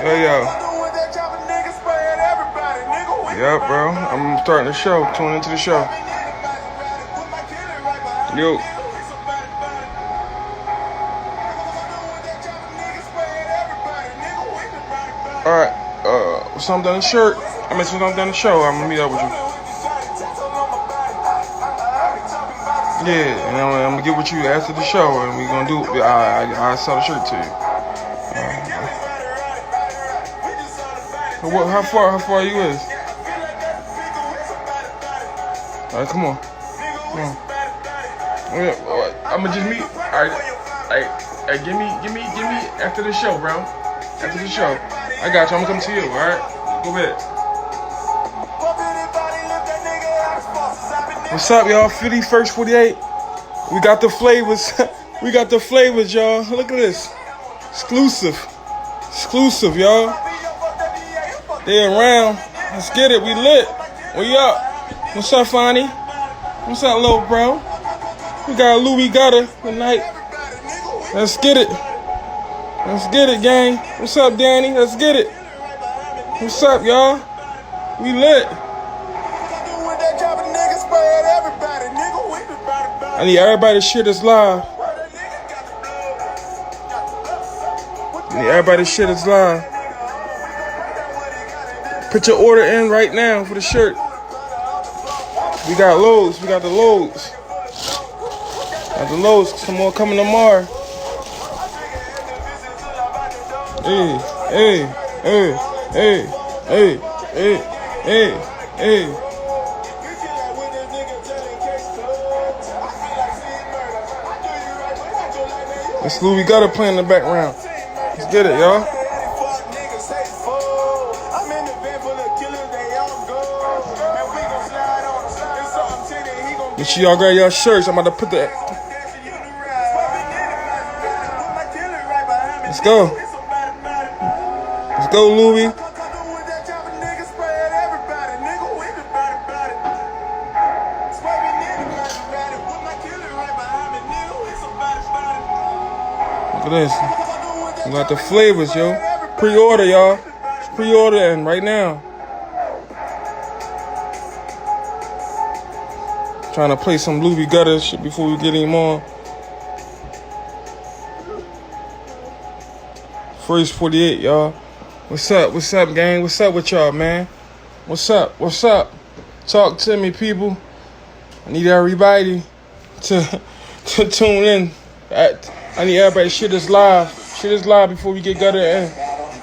Yo. Yup, bro. I'm starting the show. Tune into the show. Yo. Alright. Once I'm done the shirt, since I'm done the show, I'm gonna meet up with you. Yeah, and I'm gonna get with you after the show, and we gonna do. I sell the shirt to you. How far you is? All right, come on. I'ma just meet. All right, give me after the show, bro. After the show, I got you. I'm gonna come to you. All right, go ahead. What's up, y'all? 51st 48. We got the flavors. We got the flavors, y'all. Look at this. Exclusive, y'all. They around. Let's get it. We lit. We up. What's up, Fonnie? What's up, little bro? We got Louie Gutta tonight. Let's get it. Let's get it, gang. What's up, Danny? Let's get it. What's up, y'all? We lit. I need everybody to share this live. Put your order in right now for the shirt. We got loads. Got the loads. Some more coming tomorrow. Hey. It's Louie Gutta playing in the background. Let's get it, y'all. Make sure y'all grab y'all shirts. I'm about to put the... Let's go. Let's go, Louie. Look at this. We got the flavors, yo. Pre-order, y'all. Pre-order in right now. Trying to play some Louie Gutta shit before we get him on. First 48, y'all. What's up, gang? What's up with y'all, man? What's up? Talk to me, people. I need everybody to tune in. I need everybody to share this live. Share this live before we get Gutta in.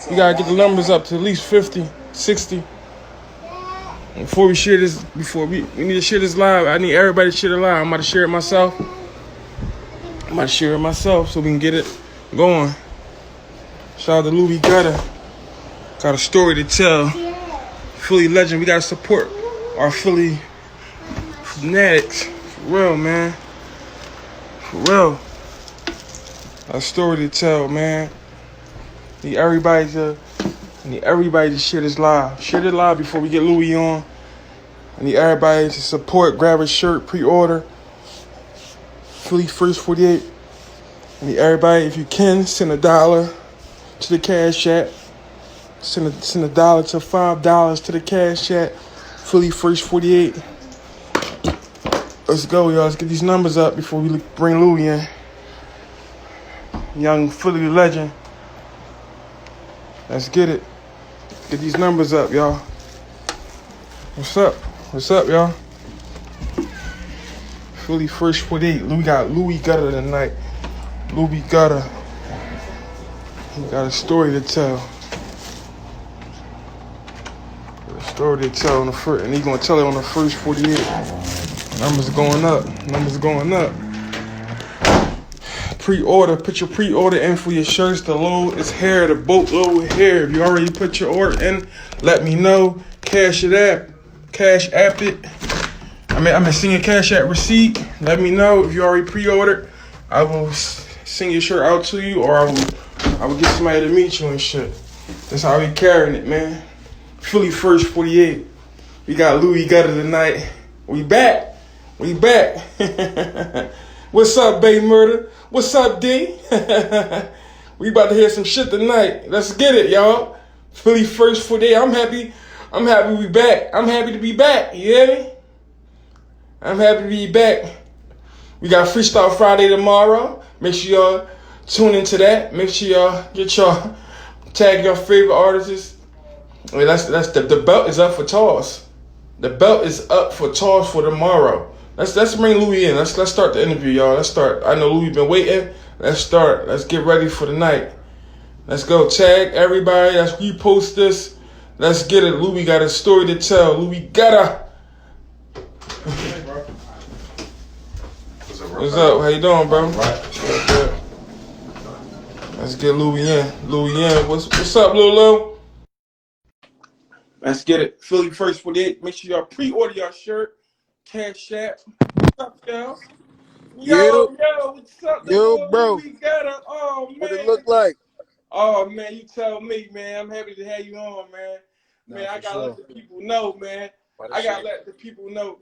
We gotta get the numbers up to at least 50, 60. Before we share this, we need to share this live. I need everybody to share the live. I'm about to share it myself. So we can get it going. Shout out to Louie Gutta. Got a story to tell. Philly legend. We gotta support our Philly fanatics. For real, man. For real. Got a story to tell, man. Need everybody to share this live. Share this live before we get Louie on. I need everybody to support, grab a shirt, pre-order. Philly First 48. I need everybody, if you can, send $1 to the Cash App. Send $1 to $5 to the Cash App. Philly First 48. Let's go, y'all. Let's get these numbers up before we bring Louie in. Young Philly legend. Let's get it. Get these numbers up, y'all. What's up, y'all? Philly First 48. We got Louie Gutta tonight. Louie Gutta. He got a story to tell. On the first, and he's gonna tell it on the first 48. Numbers going up. Pre-order. Put your pre-order in for your shirts. The load is here. The boatload is here. If you already put your order in, let me know. Cash app it. I'm send your Cash App receipt. Let me know if you already pre-ordered. I will send your shirt out to you, or I will get somebody to meet you and shit. That's how we carrying it, man. Philly First 48. We got Louie Gutta tonight. We back. What's up, Bay Murder? What's up, D? We about to hear some shit tonight. Let's get it, y'all. Philly first for day. I'm happy. I'm happy we back. I'm happy to be back. You hear me? I'm happy to be back. We got Freestyle Friday tomorrow. Make sure y'all tune into that. Make sure y'all get y'all tag your favorite artists. I mean, that's the belt is up for toss. The belt is up for toss for tomorrow. Let's bring Louie in. Let's start the interview, y'all. Let's start. I know Louie been waiting. Let's start. Let's get ready for the night. Let's go. Tag everybody. Let's repost this. Let's get it. Louie got a story to tell. Louie Gutta. What's up? How you doing, bro? Right. Let's get Louie in. Louie in. What's up, LuLu? Let's get it. Philly first 48. Make sure y'all pre-order your shirt. Cash App. What's up, y'all? Yo, what's up? They Yo, go bro. Louie Gutta. Oh man. What it look like? Oh man, you tell me, man. I'm happy to have you on, man. Man, Nah, I for gotta sure. let the people know, man. I gotta let the people know.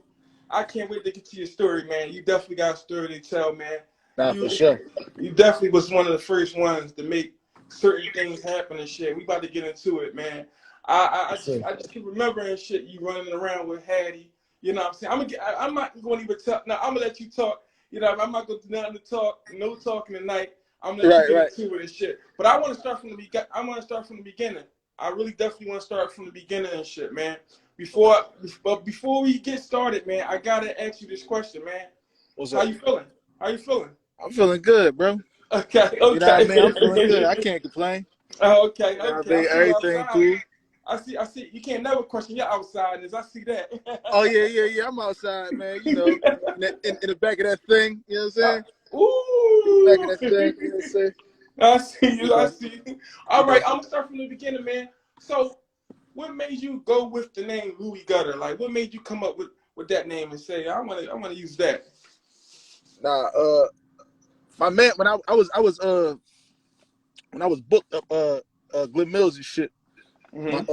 I can't wait to get to your story, man. You definitely got a story to tell, man. Nah, for sure. You definitely was one of the first ones to make certain things happen and shit. We about to get into it, man. I just keep remembering shit you running around with Hattie. You know what I'm saying? I'm not going to even talk. Now I'm gonna let you talk. You know, I'm not going to do nothing to talk. No talking tonight. I'm gonna let you get into it and shit. But I want to start from the beginning. I really definitely want to start from the beginning and shit, man. Before we get started, man, I gotta ask you this question, man. What's How up? you feeling? How you feeling? I'm feeling good, bro. Okay. You know what I mean? I'm feeling good. I can't complain. Okay. You know what I I mean? see you Everything outside. cool. I see. You can't never question your outsideness. I see that. Oh, yeah. I'm outside, man. You know, in the back of that thing. You know what I'm saying? In the back of Ooh. that thing. You know what I'm saying? I see you. You I know, see you. All right. I'm gonna start from the beginning, man. So, what made you go with the name Louie Gutta? Like, what made you come up with that name and say, I wanna use that? Nah, my man, when I was booked up Glen Mills and shit, my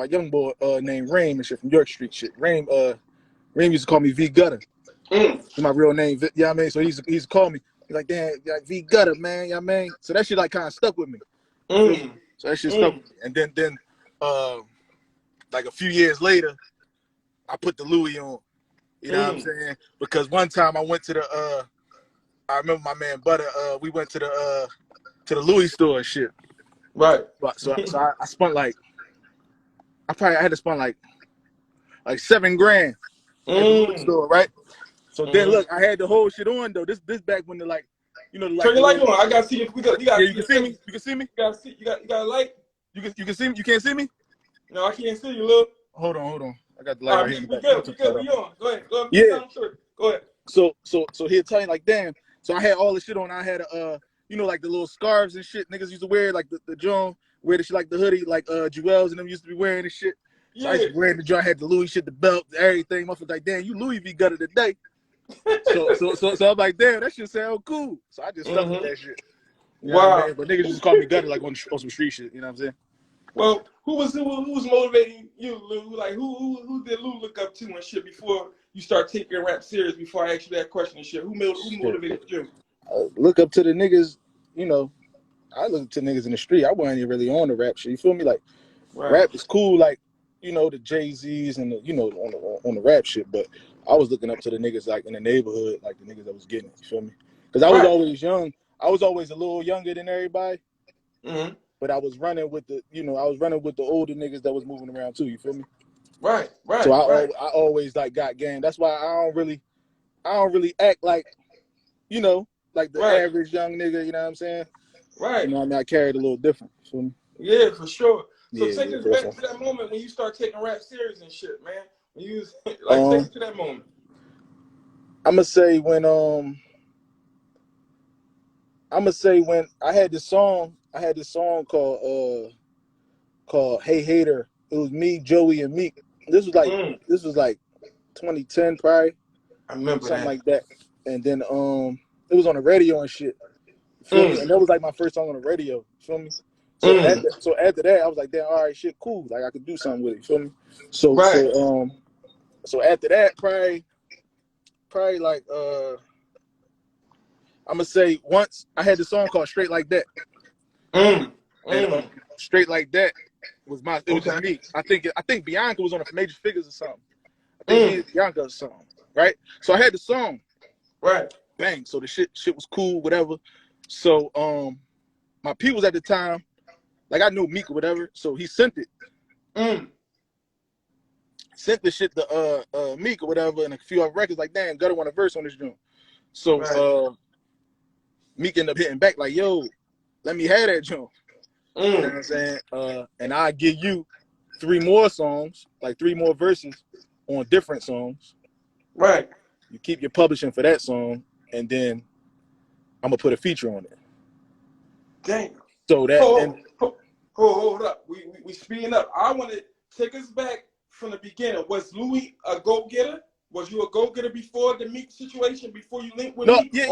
young boy named Rain and shit from York Street shit. Rain used to call me V Gutta. It's my real name, you know what I mean? So he's called me. He's like, damn, like V Gutta, man, you know what I mean? So that shit like kind of stuck with me. You feel me? So that shit stuck with me. And then like a few years later, I put the Louie on. You know what I'm saying? Because one time I went to the I remember my man Butter, we went to the Louie store and shit. Right. But so I spent like I had to spend like $7,000 at the Louie store, right? So then look, I had the whole shit on though. This back when the like, you know, like Turn the your light little. on. I gotta see if we got. You gotta Yeah, see you can your see face. me. You can see me. You gotta see. You got a light. You can see me. You can't see me. No, I can't see you, look. Hold on. I got the light All right right, here in the we back. good. We good. We on. Go ahead. Keep Yeah. telling the story. Go ahead. So he'll tell you like, damn. So I had all the shit on. I had you know, like the little scarves and shit niggas used to wear, like the John, wear the shit like the hoodie, like Jewels and them used to be wearing and shit. So I used to wear the joint, had the Louis shit, the belt, everything. Motherfucker like, damn, you Louis V Gutta today. So I'm like, damn, that shit sound cool. So I just stuck with that shit. You know what I mean? But niggas just call me Gutta like on some street shit. You know what I'm saying? Well, who was motivating you, Lou? Like who did Lou look up to and shit before you start taking rap serious? Before I ask you that question and shit, who motivated you? Look up to the niggas. You know, I look up to niggas in the street. I wasn't even really on the rap shit. You feel me? Like rap is cool. Like, you know, the Jay-Z's and the, you know, on the rap shit. But I was looking up to the niggas like in the neighborhood, like the niggas that was getting it. You feel me? Because I was always young. I was always a little younger than everybody. But I was running with the, you know, older niggas that was moving around too. You feel me? Right. So I always like got game. That's why I don't really act like, you know, like the average young nigga. You know what I'm saying? Right. You know what I mean? I carried a little different. You feel me? Yeah, for sure. So Yeah, take us back to that moment when you start taking rap serious and shit, man. When you was, take us to that moment. I'ma say when I had this song called Hey Hater. It was me, Joey, and Meek. This was like 2010 probably. I remember something like that. And then it was on the radio and shit. You feel me? And that was like my first song on the radio. You feel me? So after that, I was like, damn, all right, shit, cool. Like I could do something with it. You feel me? So after that, probably like I'm gonna say once I had the song called Straight Like That. And Straight Like That, was just me. I think Bianca was on a Major Figures or something. I think Bianca or something, right? So I had the song, right? Bang. So the shit was cool, whatever. So my peoples at the time, like I knew Meek or whatever, so he sent it. Sent the shit to Meek or whatever, and a few other records. Like, damn, Gutta want a verse on this joint. So Meek ended up hitting back like, yo, let me have that joint. You know what I'm saying? And I give you 3 more songs, like 3 more verses on different songs. Right. You keep your publishing for that song, and then I'm gonna put a feature on it. Damn. So that hold up. We speeding up. I want to take us back from the beginning. Was Louie a go-getter? Was you a go-getter before the Meek situation? Before you linked with Meek? Yeah.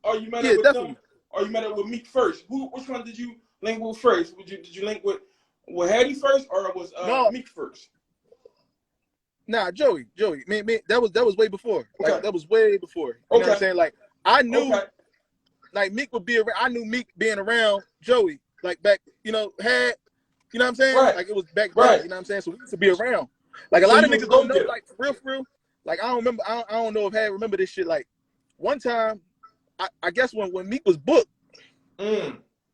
Or you met up with them? Or you met up with Meek first? Which one did you link with first? Did you link with Hattie first, or was Meek first? Nah, Joey. Man, that was way before. Okay. Like that was way before. You know what I'm saying? Like I knew, like Meek would be around. I knew Meek being around Joey, like back, you know what I'm saying? Right. Like it was back then. You know what I'm saying? So we used to be around. Like a lot of niggas don't know. Like for real. Like I don't remember. I don't know if Had remember this shit. Like one time, I guess when Meek was booked,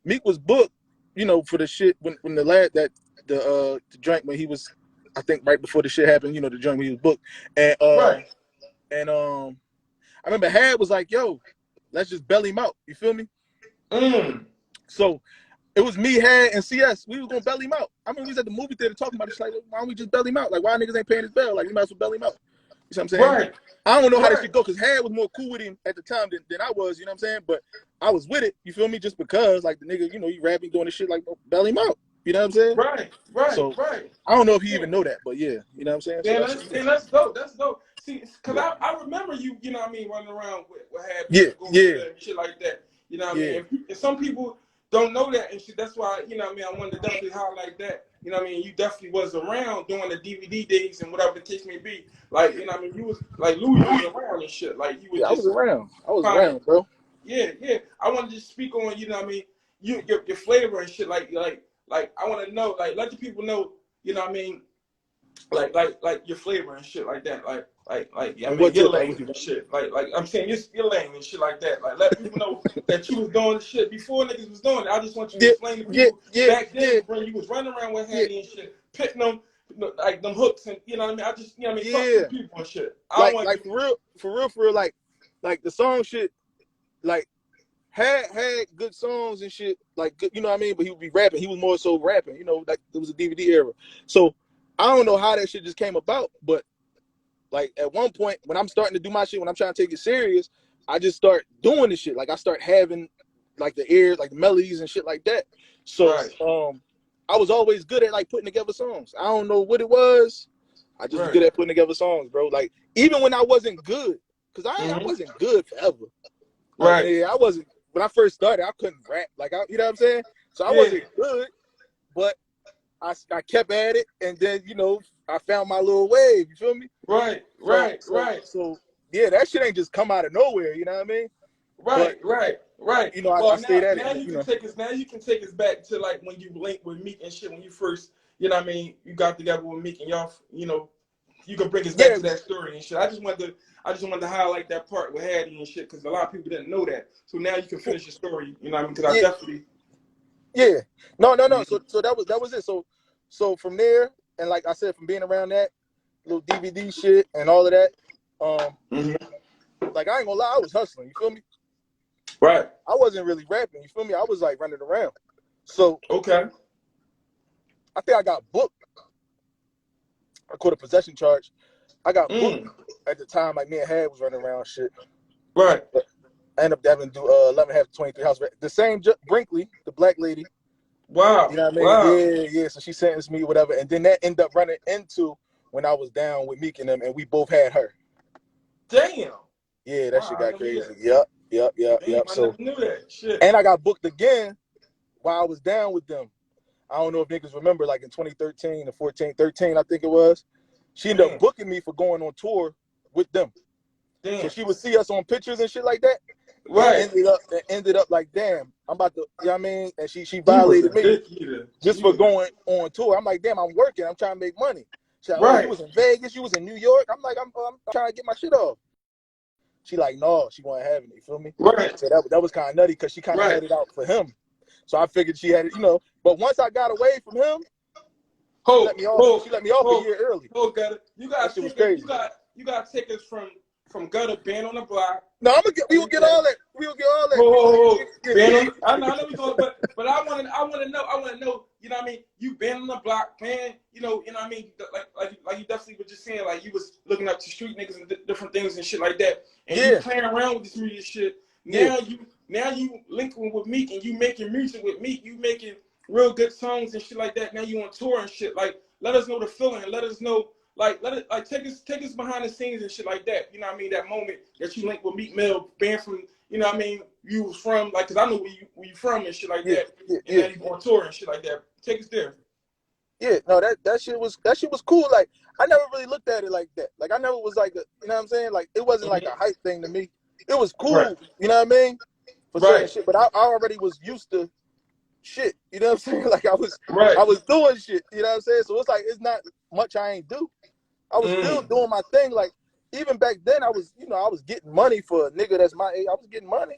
Meek was booked. You know, for the shit when the joint when he was, I think right before the shit happened, you know, the joint when he was booked. And I remember Had was like, yo, let's just belly him out. You feel me? So it was me, Had, and CS. We was gonna belly him out. I mean, we was at the movie theater talking about this, like, why don't we just belly him out? Like, why niggas ain't paying his bill? Like, we might as well belly him out. You know what I'm saying? Right. I don't know how this shit go, because Had was more cool with him at the time than I was, you know what I'm saying? But I was with it, you feel me? Just because, like, the nigga, you know, he rapping, doing this shit, like, belly him out. You know what I'm saying? Right. So, I don't know if he even know that, but yeah, you know what I'm saying? Yeah, that's dope. That's dope. See, because I remember you know what I mean, running around with Had and shit like that. You know what I mean? And some people don't know that and shit. That's why, you know what I mean, I wanted to definitely highlight that. You know what I mean? You definitely was around during the DVD days and whatever the case may be. Like, you know what I mean? You was, like, Louie was around and shit. Like, you was I was around, bro. Yeah. I wanted to speak on, you know what I mean, your flavor and shit. Like, I want to know, like, let the people know, you know what I mean, like your flavor and shit like that. Like, I mean, your language and shit. Like, I'm saying your language and shit like that. Like, let people know that you was doing the shit before niggas was doing it. I just want you to explain to people back then when you was running around with Hattie and shit, pitting them, like, them hooks and, you know what I mean? I just, you know what I mean, talk to people and shit. Like for real, like the song shit, like, had good songs and shit, like good, you know what I mean? But he would be rapping. He was more so rapping, you know, like it was a DVD era. So I don't know how that shit just came about, but like at one point when I'm starting to do my shit, when I'm trying to take it serious, I just start doing this shit. Like I start having like the airs, like the melodies and shit like that. So I was always good at like putting together songs. I don't know what it was. I just was good at putting together songs, bro. Like even when I wasn't good, because I wasn't good forever. Like, yeah, I wasn't. When I first started, I couldn't rap. Like, you know what I'm saying? So I wasn't good, but I kept at it, and then, you know, I found my little wave. You feel me? Right. So, yeah, that shit ain't just come out of nowhere. You know what I mean? Right. You know, I stayed at it. Now you can take us back to, like, when you linked with Meek and shit, when you first, you know what I mean, you got together with Meek and y'all, you know, you can bring us back to that story and shit. I just wanted to highlight that part with Hattie and shit, because a lot of people didn't know that. So now you can finish your story, you know what I mean? Because I definitely. Yeah. No. So that was it. So from there, and like I said, from being around that little DVD shit and all of that, like I ain't gonna lie, I was hustling. You feel me? Right. I wasn't really rapping. You feel me? I was like running around. So I think I got booked. I caught a possession charge. I got booked at the time. Like me and Had was running around shit. Right. But I ended up having to do 11 half 23 house. The same Brinkley, the black lady. Wow. You know what I mean? Yeah. So she sentenced me, whatever. And then that ended up running into when I was down with Meek and them, and we both had her. Damn. Yeah, that shit got crazy. Yep. Damn, So, I never knew that shit. and I got booked again while I was down with them. I don't know if niggas remember, like in 2013 or 13, I think it was. She ended up booking me for going on tour with them. Damn. So she would see us on pictures and shit like that. Right. It ended up like, damn, I'm about to, you know what I mean? And she He was violated a me dick eater. just for going on tour. I'm like, damn, I'm working. I'm trying to make money. She's like, oh, Right. you was in Vegas, you was in New York. I'm like, I'm trying to get my shit off. She like, no, she wasn't having it. You feel me? Right. So that was kind of nutty because she kind of had it out for him. So I figured she had it, you know. But once I got away from him, she let me off a year early. Gutta. You got to take us from Gutta being on the block. No, we will get all that. We will get all that. I know we going, but I want to know. You know what I mean? You been on the block, man. You know what I mean? Like you definitely were just saying, like you was looking up to street niggas and different things and shit like that. And you playing around with this music shit. Now you linking with Meek and you making music with Meek. You making real good songs and shit like that. Now you on tour and shit. Like, let us know the feeling. Let us know. Take us behind the scenes and shit like that. You know what I mean? That moment that you linked with Meek Mill, being from, you know what I mean, you was from, like, cause I know where you from and shit like that. And now you on tour and shit like that. Take us there. Yeah, no, that shit was cool. Like, I never really looked at it like that. Like, I never was like you know what I'm saying? Like, it wasn't like a hype thing to me. It was cool, you know what I mean? For certain shit. But I already was used to shit, you know what I'm saying? Like, I was doing shit, you know what I'm saying? So it's like, it's not much I ain't do. I was still doing my thing. Like, even back then, I was getting money for a nigga that's my age. I was getting money.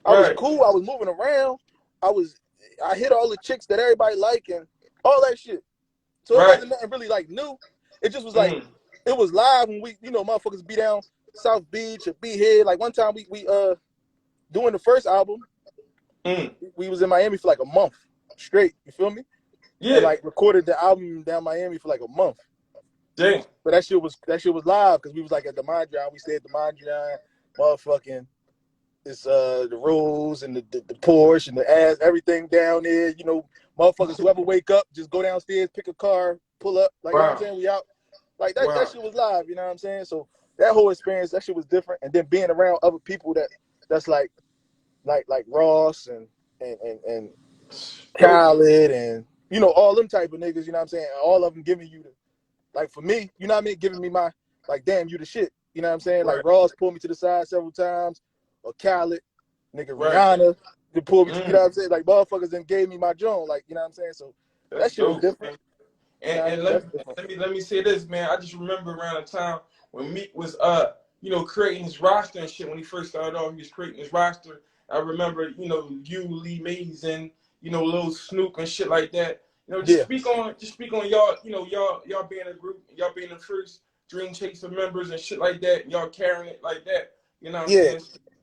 I was cool. I was moving around. I hit all the chicks that everybody like and all that shit. So it wasn't nothing really like new. It just was like, it was live when we, you know, motherfuckers be down South Beach or be here. Like one time we doing the first album, we was in Miami for like a month straight. You feel me? Yeah. And like recorded the album down Miami for like a month. Dang. But that shit was live because we was like at the Mondrian. We stayed at the Mondrian, motherfucking. It's the rules and the Porsche and the ass, everything down there. You know, motherfuckers, whoever wake up, just go downstairs, pick a car, pull up. Like, you know what I'm saying? We out. Like, that shit was live, you know what I'm saying? So that whole experience, that shit was different. And then being around other people that's like Ross and Khaled and, you know, all them type of niggas, you know what I'm saying? And all of them giving you like, for me, you know what I mean? Giving me my, like, damn, you the shit. You know what I'm saying? Like, Ross pulled me to the side several times. Or Khaled, nigga, Rihanna, they pulled me to, you know what I'm saying? Like, motherfuckers then gave me my joint, like, you know what I'm saying? So that shit was different. And let me say this, man. I just remember around the time when Meek was you know, creating his roster and shit. When he first started off, he was creating his roster. I remember, you know, you, Lee Mays, and, you know, Lil Snupe and shit like that. You know, just speak on y'all, you know, y'all being a group, y'all being the first Dream Chaser members and shit like that, and y'all carrying it like that. You know what I'm saying?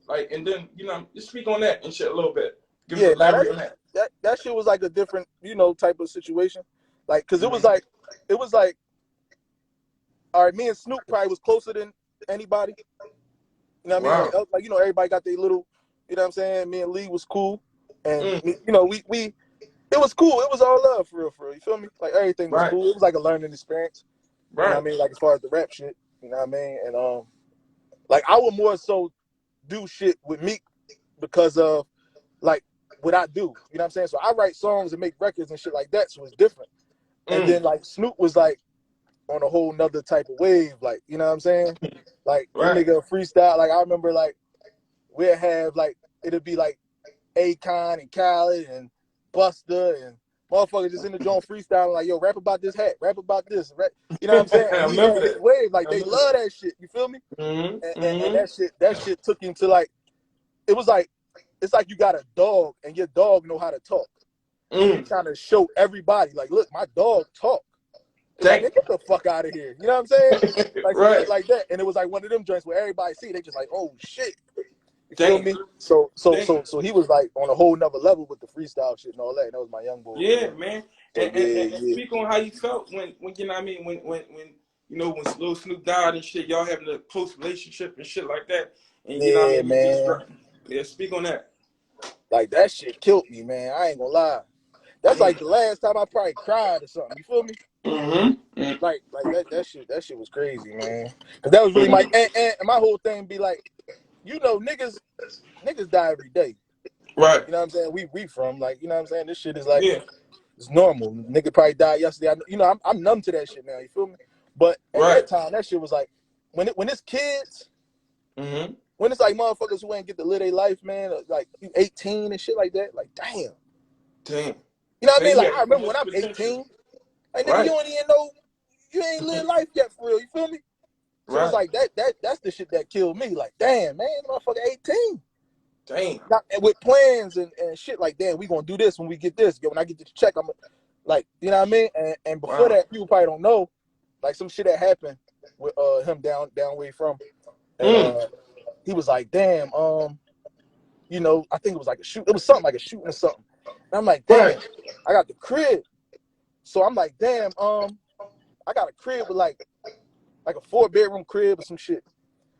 Like, and then, you know, just speak on that and shit a little bit. Give us a elaborate on that. That shit was like a different, you know, type of situation. Like, cause it was like, all right, me and Snoop probably was closer than anybody. You know what I mean? Like, you know, everybody got their little, you know what I'm saying? Me and Lee was cool. And, you know, it was cool. It was all love, for real. You feel me? Like, everything was cool. It was like a learning experience. You know what I mean? Like, as far as the rap shit, you know what I mean? And, like, I would more so do shit with Meek because of, like, what I do. You know what I'm saying? So I write songs and make records and shit like that, so it's different. And then, like, Snoop was, like, on a whole nother type of wave, like, you know what I'm saying? Like, that nigga freestyle. Like, I remember, like, we'd have, like, it'd be, like, Akon and Khaled and Busta and motherfuckers just in the joint freestyling, like, yo, rap about this hat, rap about this, rap. You know what I'm saying? And he had his wave, like, they love that shit, you feel me? And that shit took him to, like, it's like you got a dog and your dog know how to talk. You trying to show everybody, like, look, my dog talk. Like, get the fuck out of here. You know what I'm saying? Like, shit like that. And it was like one of them joints where everybody see, they just like, oh shit. You feel me? So he was like on a whole nother level with the freestyle shit and all that. And that was my young boy. Yeah, man. And speak on how you felt when you know what I mean, when you know, when Lil Snoop died and shit, y'all having a close relationship and shit like that. And you know what I mean? Man. Speak on that. Like, that shit killed me, man. I ain't gonna lie. That's like the last time I probably cried or something. You feel me? Like that shit was crazy, man. Cause that was really my and my whole thing be like, you know, niggas die every day. Right. You know what I'm saying? We from, like, you know what I'm saying? This shit is like, it's normal. Nigga probably died yesterday. You know, I'm numb to that shit now. You feel me? But at that time, that shit was like, when it's kids, when it's like motherfuckers who ain't get to live their life, man, like you 18 and shit like that, like damn. Damn. You know what I Man, mean? you Like had I so remember when much I'm potential. 18, like nigga, you Right. don't even know, you ain't lived life yet for real. You feel me? So it's Right. like that's the shit that killed me. Like damn, man, motherfucker 18. Damn. With plans and shit like damn, we gonna do this when we get this. When I get this check, I'm like, you know what I mean? And before Wow. that, people probably don't know, like some shit that happened with him down where he from. And he was like, damn, you know, I think it was like a shoot. It was something like a shooting or something. And I'm like, damn, Right. I got the crib. So I'm like, damn, I got a crib with like a 4-bedroom crib or some shit.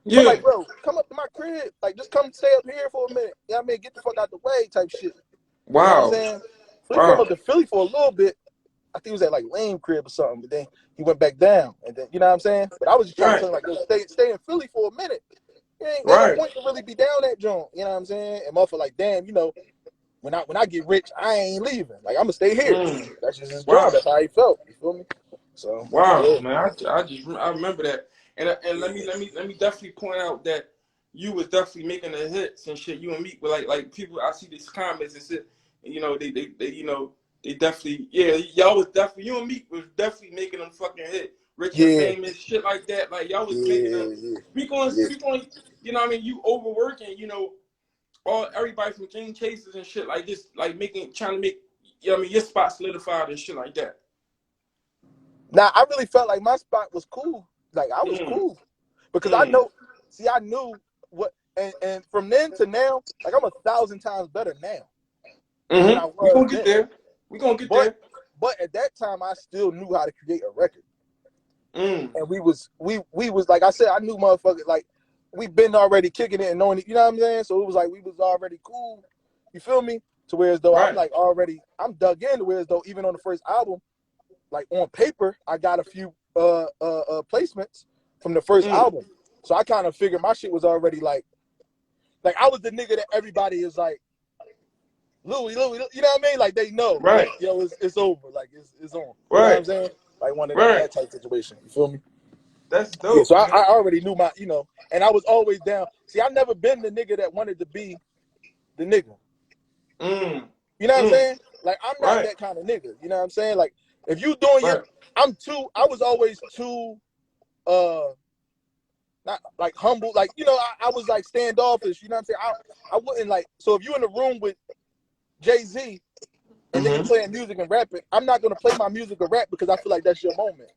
So I'm Yeah. like, bro, come up to my crib. Like, just come stay up here for a minute. You know what I mean? Get the fuck out the way type shit. You know what I'm Wow. saying? So he came Wow. up to Philly for a little bit. I think he was at like Lame crib or something, but then he went back down. And then, you know what I'm saying? But I was just trying to Right. tell him, like, yo, stay in Philly for a minute. Ain't no Right. point to really be down that joint. You know what I'm saying? And motherfucker like, damn, you know, when I get rich, I ain't leaving. Like, I'm gonna stay here. That's just his job. Wow. That's how he felt. You feel me? So Wow, yeah. man, I remember that, and let me definitely point out that you was definitely making the hits and shit. You and Meek were like people. I see these comments and shit. And, you know, they you know, they definitely, yeah, y'all was definitely, you and Meek was definitely making them fucking hit. Rich and Yeah. famous shit like that. Like y'all was making them. Yeah. Speak on, you know what I mean? You overworking, you know, all everybody from King Chasers and shit like this, like trying to make, you know what I mean, your spot solidified and shit like that. Now I really felt like my spot was cool. Like I was Mm. cool because I Mm. know. See, I knew what, and from then to now, like I'm 1,000 times better now than I We was gonna get then. there. We gonna get But there. but at that time, I still knew how to create a record, Mm. and we was like I said, I knew motherfuckers like we been already kicking it and knowing it. You know what I'm saying? So it was like we was already cool. You feel me? To where as though I'm Right. like already I'm dug in. To where as though even on the first album, like on paper, I got a few placements from the first Mm. album. So I kind of figured my shit was already like I was the nigga that everybody is like, Louie, you know what I mean? Like they know, Right. like yo, it's over, like it's on. You know what I'm Right. saying? Like one of Right. that type situation. You feel me? That's Yeah. dope, So man. I already knew my, you know, and I was always down. See, I never been the nigga that wanted to be the nigga. Mm. You know what I'm Mm. saying? Like I'm not Right. that kind of nigga. You know what I'm saying? Like if you doing your, Right. I was always too not like humble, like you know, I was like standoffish. You know what I'm saying? I wouldn't like. So if you in the room with Jay-Z and niggas Mm-hmm. playing music and rapping, I'm not gonna play my music or rap because I feel like that's your moment.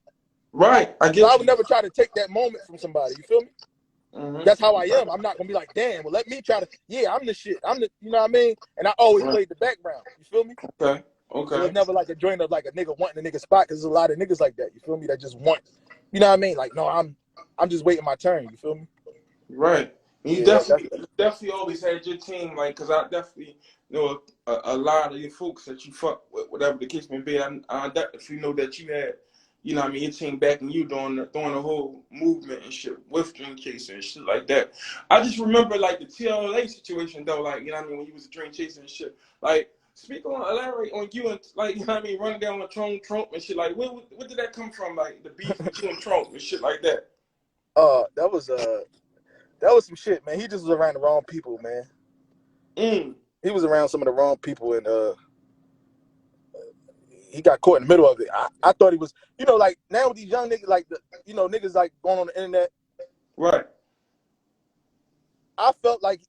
Right. I So I get would you. never try to take that moment from somebody. You feel me? That's how I Mm-hmm. am. I'm not gonna be like, damn. Well, let me try to. Yeah, I'm the shit. I'm the. You know what I mean? And I always Right. played the background. You feel me? Okay. So Okay. it's never like a joint of like a nigga wanting a nigga spot because there's a lot of niggas like that. You feel me? That just want. You know what I mean? Like, no, I'm just waiting my turn. You feel me? Right. And Yeah, that's you definitely always had your team, like, cause I definitely know a lot of your folks that you fuck with, whatever the case may be. I definitely know that you had, you know what I mean, your team backing you during the whole movement and shit with Dream Chaser and shit like that. I just remember like the TLA situation though, like, you know what I mean, when you was a Dream Chaser and shit. Like, elaborate on you and like, you know what I mean, running down with Trump and shit. Like, what did that come from? Like the beef with you and Trump and shit like that. that was some shit, man. He just was around the wrong people, man. Mm. He was around some of the wrong people, and he got caught in the middle of it. I thought he was, you know, like now with these young niggas, like you know, niggas like going on the internet. Right. I felt like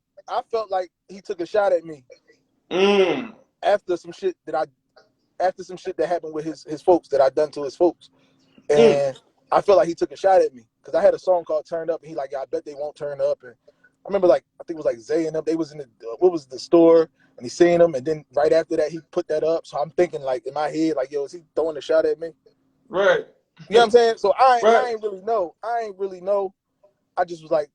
he took a shot at me Mm. after some shit that happened with his folks that I done to his folks, Mm. and I felt like he took a shot at me because I had a song called "Turn Up," and he like, yeah, I bet they won't turn up, and I remember like I think it was like Zay and them. They was in the store, and he seen them, and then right after that he put that up. So I'm thinking like in my head like, yo, is he throwing a shot at me? Right. You know what I'm saying? So Right. I ain't really know. I just was like,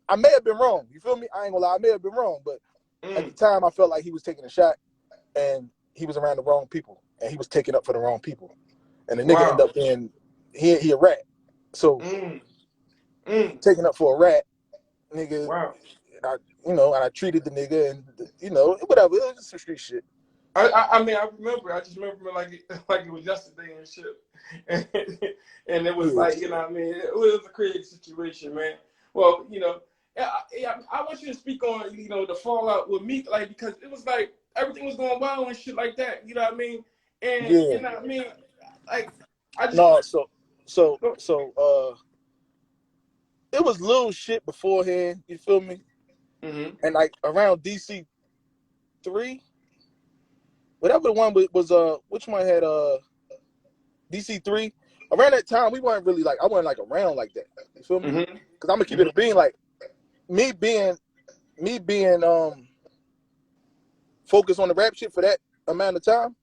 I may have been wrong. You feel me? I ain't gonna lie, I may have been wrong, but at the Mm. time I felt like he was taking a shot, and he was around the wrong people, and he was taking up for the wrong people, and the nigga ended Wow. up being he a rat. So Mm. Mm. taking up for a rat, nigga. Wow. And I treated the nigga, and you know, whatever. It was just some street shit. I mean, I remember. I just remember like like it was yesterday and shit, and, and it was Yeah. like, you know what I mean. It was a crazy situation, man. Well, you know, want you to speak on, you know, the fallout with Meek, like, because it was like everything was going well and shit like that. You know what I mean? And Yeah. you know what I mean? Like, I just No, it was little shit beforehand. You feel me? Mm-hmm. And like around DC3, whatever the one was, which one had DC3? Around that time, we weren't really like, I wasn't like around like that. You feel me? Mm-hmm. Because I'm gonna keep it a being, like me being focused on the rap shit for that amount of time.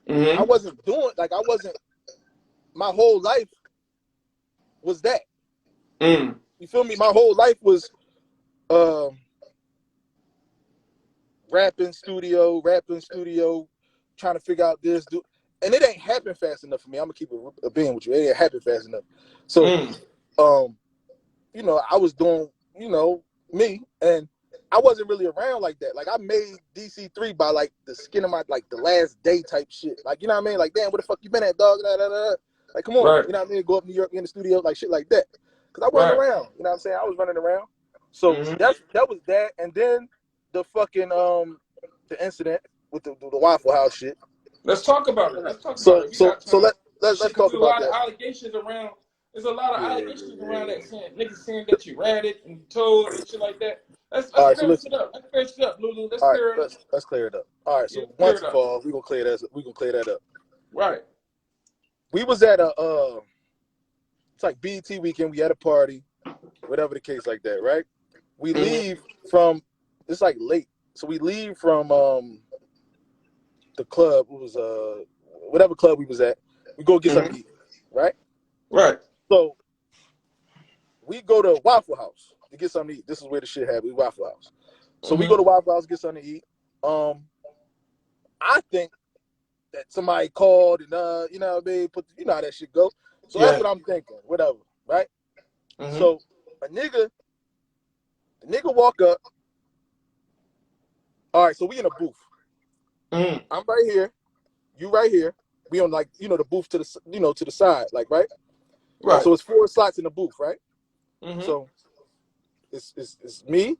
Mm-hmm. I wasn't doing, like, I wasn't, my whole life was that. Mm. You feel me? My whole life was rapping studio, trying to figure out this, and it ain't happen fast enough for me. I'm gonna keep it a being with you. It ain't happen fast enough. So, you know, I was doing, you know, me, and I wasn't really around like that. Like, I made DC3 by like the skin of my, like, the last day type shit. Like, you know what I mean? Like, damn, where the fuck you been at, dog? Da, da, da, da. Like, come on, Right. you know what I mean? Go up New York, in the studio, like shit like that. Cause I wasn't around. You know what I'm saying? I was running around. So that was that, and then the fucking the incident with the Waffle House shit. Let's talk about it. Let's talk So about it. We got time. let's Shit, talk there's a about lot of that. allegations around. There's a lot of allegations around that saying niggas saying that you ratted and you told and shit like that. Let's All right, clear shit up. Let's clear shit up, LuLu. Let's all right, clear it up. let's clear it up. All right, so Clear once it and up. for all, we gonna clear that up. Right. We was at a it's like BET weekend. We had a party, whatever the case like that, right? We leave from, it's like late, so we leave from the club. It was whatever club we was at. We go get something to eat, right? Right. So we go to Waffle House to get something to eat. This is where the shit happened. Waffle House. So we go to Waffle House, get something to eat. I think that somebody called and you know what I mean, you know how that shit go. So that's what I'm thinking. Whatever, right? So the nigga walk up. All right, so we in a booth. I'm right here, you right here. We on, like, you know, the booth to the, you know, to the side, like, right? Right. So it's 4 slots in the booth, right? So it's me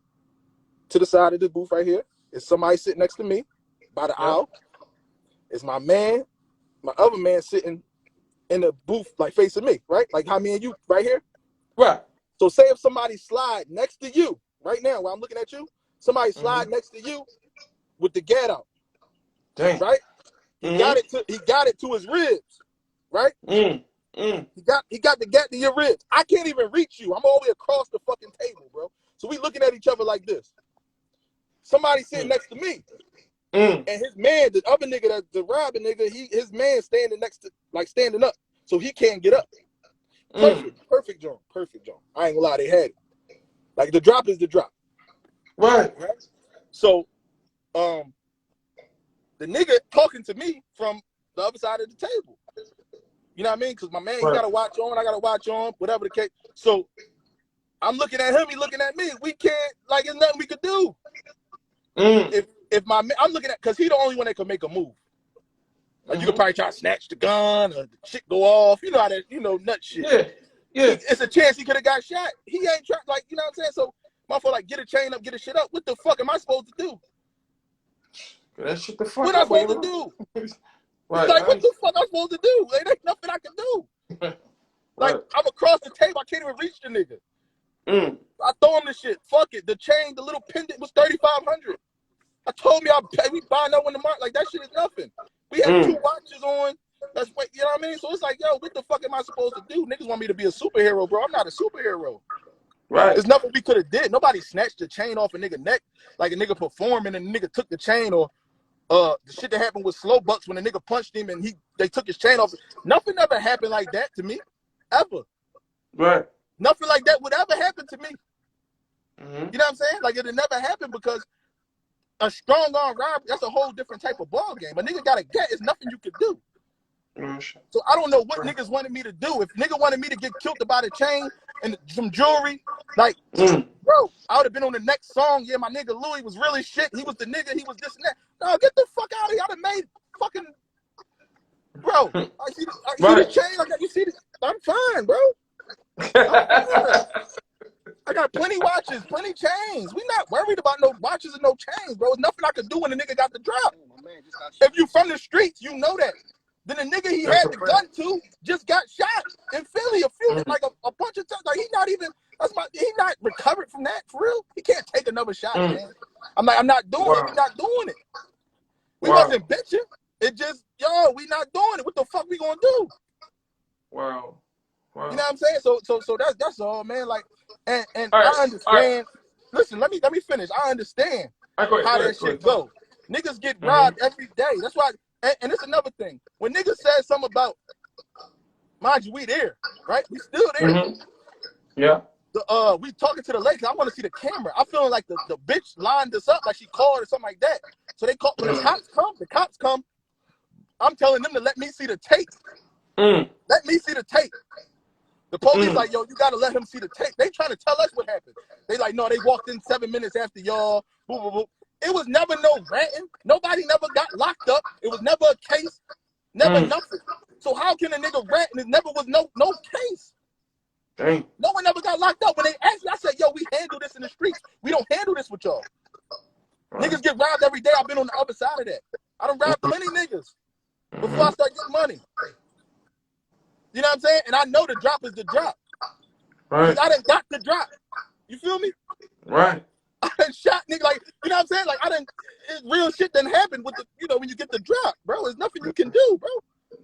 to the side of the booth right here. It's somebody sitting next to me by the aisle. It's my man, my other man sitting in the booth, like, facing me, right? Like how me and you right here. Right. So say if somebody slide next to you right now while I'm looking at you, somebody slide next to you with the gat out. Dang. Right? He got it to his ribs. Right? He got the gat to your ribs. I can't even reach you. I'm all the way across the fucking table, bro. So we looking at each other like this. Somebody sitting next to me. And his man, the other nigga, that's the robbing nigga, his man standing next to, like, standing up. So he can't get up. Perfect John. I ain't gonna lie, they had it. Like, the drop is the drop. Right. So, the nigga talking to me from the other side of the table. You know what I mean? Because my man, he got a watch on, I got a watch on, whatever the case. So, I'm looking at him, he looking at me. We can't, like, there's nothing we could do. If my man, I'm looking at, because he the only one that can make a move. Like, you could probably try to snatch the gun or the shit go off. You know how that, you know, nut shit. Yeah. It's a chance he could have got shot. He ain't trying, like, you know what I'm saying? So, motherfucker, like, get a chain up, get a shit up. What the fuck am I supposed to do? That shit the fuck what up. What am I supposed to do? Right. Like, what the fuck am I supposed to do? Like, there's nothing I can do. Like, I'm across the table. I can't even reach the nigga. I throw him the shit. Fuck it. The chain, the little pendant was $3,500. I told me we buy no in the market. Like, that shit is nothing. We had 2 watches on. That's what, you know what I mean? So it's like, yo, what the fuck am I supposed to do? Niggas want me to be a superhero, bro. I'm not a superhero. Right. There's nothing we could have did. Nobody snatched the chain off a nigga neck, like a nigga performing and the nigga took the chain, or the shit that happened with Slow Bucks when the nigga punched him and they took his chain off. Nothing ever happened like that to me, ever. Right. Nothing like that would ever happen to me. You know what I'm saying? Like, it'd never happen, because a strong arm robbery, that's a whole different type of ball game. A nigga got a gat, it's nothing you could do. So I don't know what niggas wanted me to do. If nigga wanted me to get killed about a chain and some jewelry, like, bro, I would have been on the next song. Yeah, my nigga Louie was really shit. He was the nigga. He was this and that. No, get the fuck out of here. I'd have made fucking, bro. I see the chain like that. You see this? I'm fine, bro. I'm fine. I got plenty watches, plenty chains. We not worried about no watches and no chains, bro. There's nothing I could do when the nigga got the drop. If you from the streets, you know that. Then the nigga he had the gun to just got shot in Philly like a bunch of times. Like he not recovered from that for real. He can't take another shot, man. I'm not doing it. We not doing it. We wasn't bitching. It just, we not doing it. What the fuck we gonna do? Wow. You know what I'm saying? So that's all, man. Like, and right, I understand. Listen, let me finish. I understand how that shit go. Niggas get robbed every day. That's why. And it's another thing. When niggas said something about, mind you, we there, right? We still there. Yeah. We talking to the lady. I want to see the camera. I'm feeling like the bitch lined us up, like she called or something like that. So they call when the cops come. I'm telling them to let me see the tape. Let me see the tape. The police like, yo, you gotta let him see the tape. They trying to tell us what happened. They like, no, they walked in 7 minutes after y'all. Boo, boo, boo. It was never no ranting. Nobody never got locked up. It was never a case. Never nothing. So how can a nigga rant and it never was no case? Dang. No one ever got locked up. When they asked me, I said, yo, we handle this in the streets. We don't handle this with y'all. Niggas get robbed every day. I've been on the other side of that. I done robbed plenty niggas before I start getting money. You know what I'm saying? And I know the drop is the drop. Right. I done got the drop. You feel me? Right. I done shot nigga, like, you know what I'm saying? Like, real shit done happen with the, when you get the drop, bro. There's nothing you can do, bro.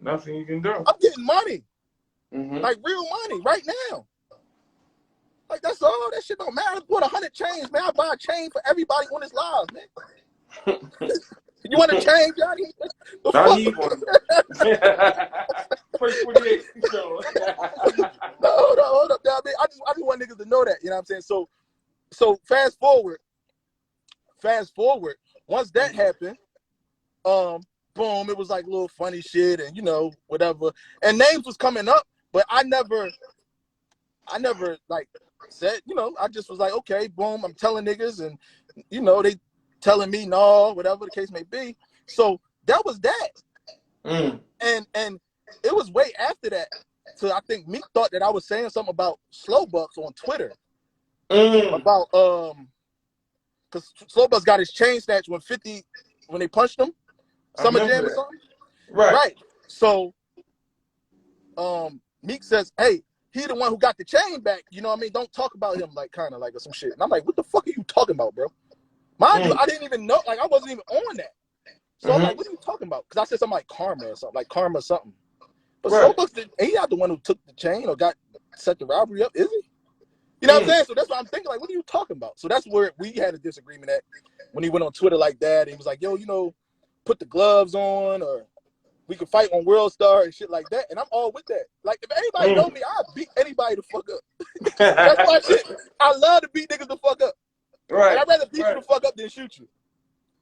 Nothing you can do. I'm getting money. Like, real money right now. Like, that's all. That shit don't matter. I bought 100 chains, man. I buy a chain for everybody on this live, man. You want a chain, Johnny? I need one. First 48. No, hold up, I mean, I just want niggas to know that. You know what I'm saying? So fast forward. Once that happened, boom, it was like little funny shit and whatever. And names was coming up, but I never like said, I just was like, okay, boom, I'm telling niggas and they telling me no, whatever the case may be. So that was that. And it was way after that. So I think Meek thought that I was saying something about slow bucks on Twitter. About because slow bucks got his chain snatched when they punched him. Summer Jam or something. Right. So Meek says, hey, he the one who got the chain back. You know what I mean? Don't talk about him like kind of like or some shit. And I'm like, what the fuck are you talking about, bro? Mind you, I didn't even know, like I wasn't even on that. So I'm like, what are you talking about? Because I said something like karma or something, But Slowbucks, he not the one who took the chain or set the robbery up, is he? You know what I'm saying? So that's what I'm thinking, like, what are you talking about? So that's where we had a disagreement at when he went on Twitter like that. He was like, yo, put the gloves on or we could fight on World Star and shit like that. And I'm all with that. Like, if anybody know me, I'll beat anybody the fuck up. That's my shit. I love to beat niggas the fuck up. Right. And I'd rather beat you the fuck up than shoot you.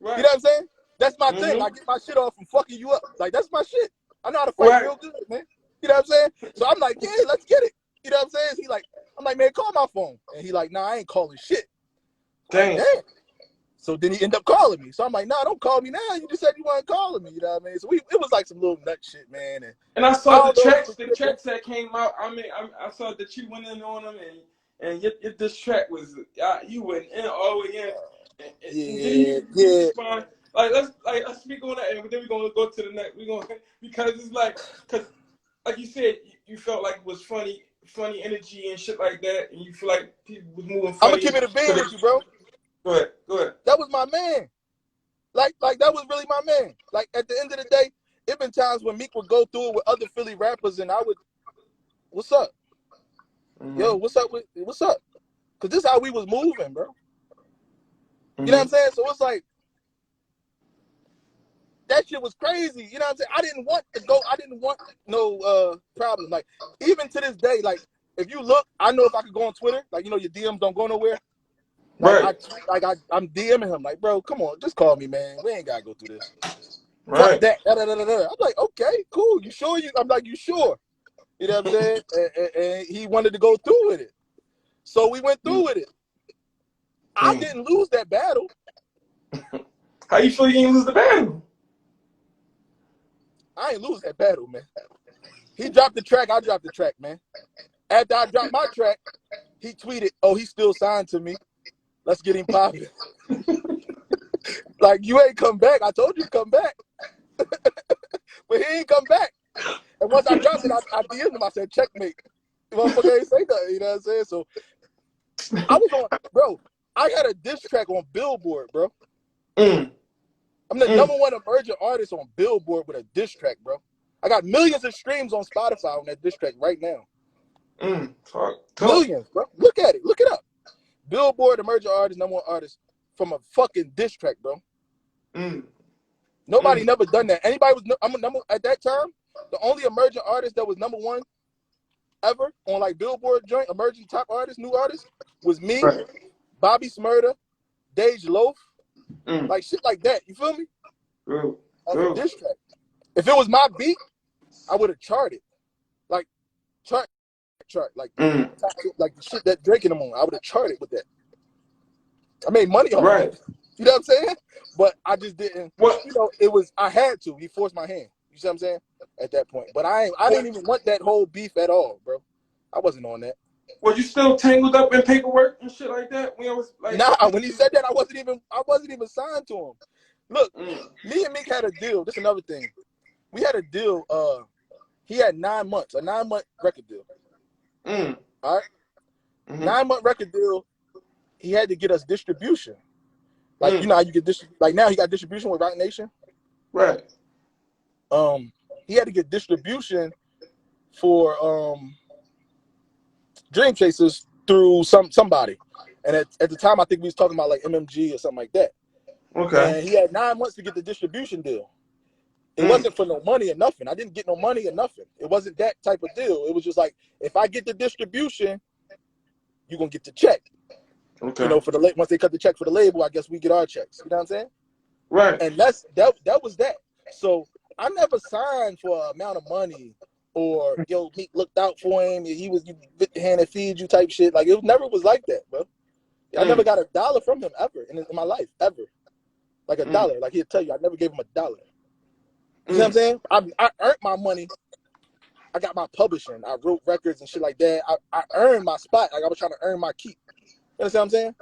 Right. You know what I'm saying? That's my thing. I get my shit off from fucking you up. Like, that's my shit. I know how to fight real good, man. You know what I'm saying? So I'm like, yeah, let's get it. You know what I'm saying? He like, I'm like, man, call my phone. And he like, nah, I ain't calling shit. Damn. So then he ended up calling me. So I'm like, nah, don't call me now. You just said you weren't calling me. You know what I mean? So it was like some little nut shit, man. And I saw the tracks that came out. I mean, I saw that you went in on them and this track was, you went in all the way in. Yeah. Let's speak on that, and then we're gonna go to the next. Because it's because you said, you felt like it was funny energy and shit like that, and you feel like people was moving funny. I'm gonna keep it a bean with you, bro. Go ahead. That was my man. Like that was really my man. Like at the end of the day, it been times when Meek would go through it with other Philly rappers, and I would, what's up? Yo, what's up? Cause this is how we was moving, bro. You know what I'm saying? So it's like, that shit was crazy. You know what I'm saying? I didn't want no problem. Like, even to this day, like, if you look, I know if I could go on Twitter, like, your DMs don't go nowhere. Like, right. I'm DMing him, like, bro, come on, just call me, man. We ain't gotta go through this. Right. Fuck that. I'm like, okay, cool. You sure? I'm like, you sure? You know what I'm saying? and he wanted to go through with it. So we went through with it. I didn't lose that battle. How you sure you didn't lose the battle? I ain't lose that battle, man. He dropped the track, I dropped the track, man. After I dropped my track, he tweeted, "Oh, he's still signed to me. Let's get him popping." Like, you ain't come back. I told you to come back. But he ain't come back. And once I dropped it, I DM'd him. I said, checkmate. The motherfucker ain't say nothing, you know what I'm saying? So I was on, bro, I had a diss track on Billboard, bro. I'm the number one emerging artist on Billboard with a diss track, bro. I got millions of streams on Spotify on that diss track right now. Millions, bro. Look at it. Look it up. Billboard emerging artist, number one artist from a fucking diss track, bro. Nobody never done that. Anybody was I'm a number at that time. The only emerging artist that was number one ever on like Billboard joint, emerging top artist, new artist, was me, Bobby Smurda, Dej Loaf, like shit like that. You feel me? On a diss track. If it was my beat, I would have charted. Like chart, like like the shit that Drake in them on. I would have charted with that. I made money on it. You know what I'm saying? But I just didn't. You know, it was I had to. He forced my hand. You see what I'm saying? At that point. But I didn't even want that whole beef at all, bro. I wasn't on that. Was you still tangled up in paperwork and shit like that? When I was like, nah, when he said that, I wasn't even signed to him. Look, me and Meek had a deal. This is another thing. We had a deal. He had 9 months, a 9-month record deal. All right? 9-month record deal. He had to get us distribution. Like, you know how you get like now he got distribution with Roc Nation. Right. He had to get distribution for Dream Chasers through somebody. And at the time I think we was talking about like MMG or something like that. Okay. And he had 9 months to get the distribution deal. It wasn't for no money or nothing. I didn't get no money or nothing. It wasn't that type of deal. It was just like, if I get the distribution, you're gonna get the check. Okay. You know, for the once they cut the check for the label, I guess we get our checks. You know what I'm saying? Right. And that was that. So I never signed for an amount of money or Meek looked out for him. He was you bit the hand that feeds you type shit. Like it never was like that, bro. I never got $1 from him ever in my life, ever. Like $1. Like he'll tell you, I never gave him $1. You know what I'm saying? I earned my money. I got my publishing. I wrote records and shit like that. I earned my spot. Like I was trying to earn my keep. You understand what I'm saying?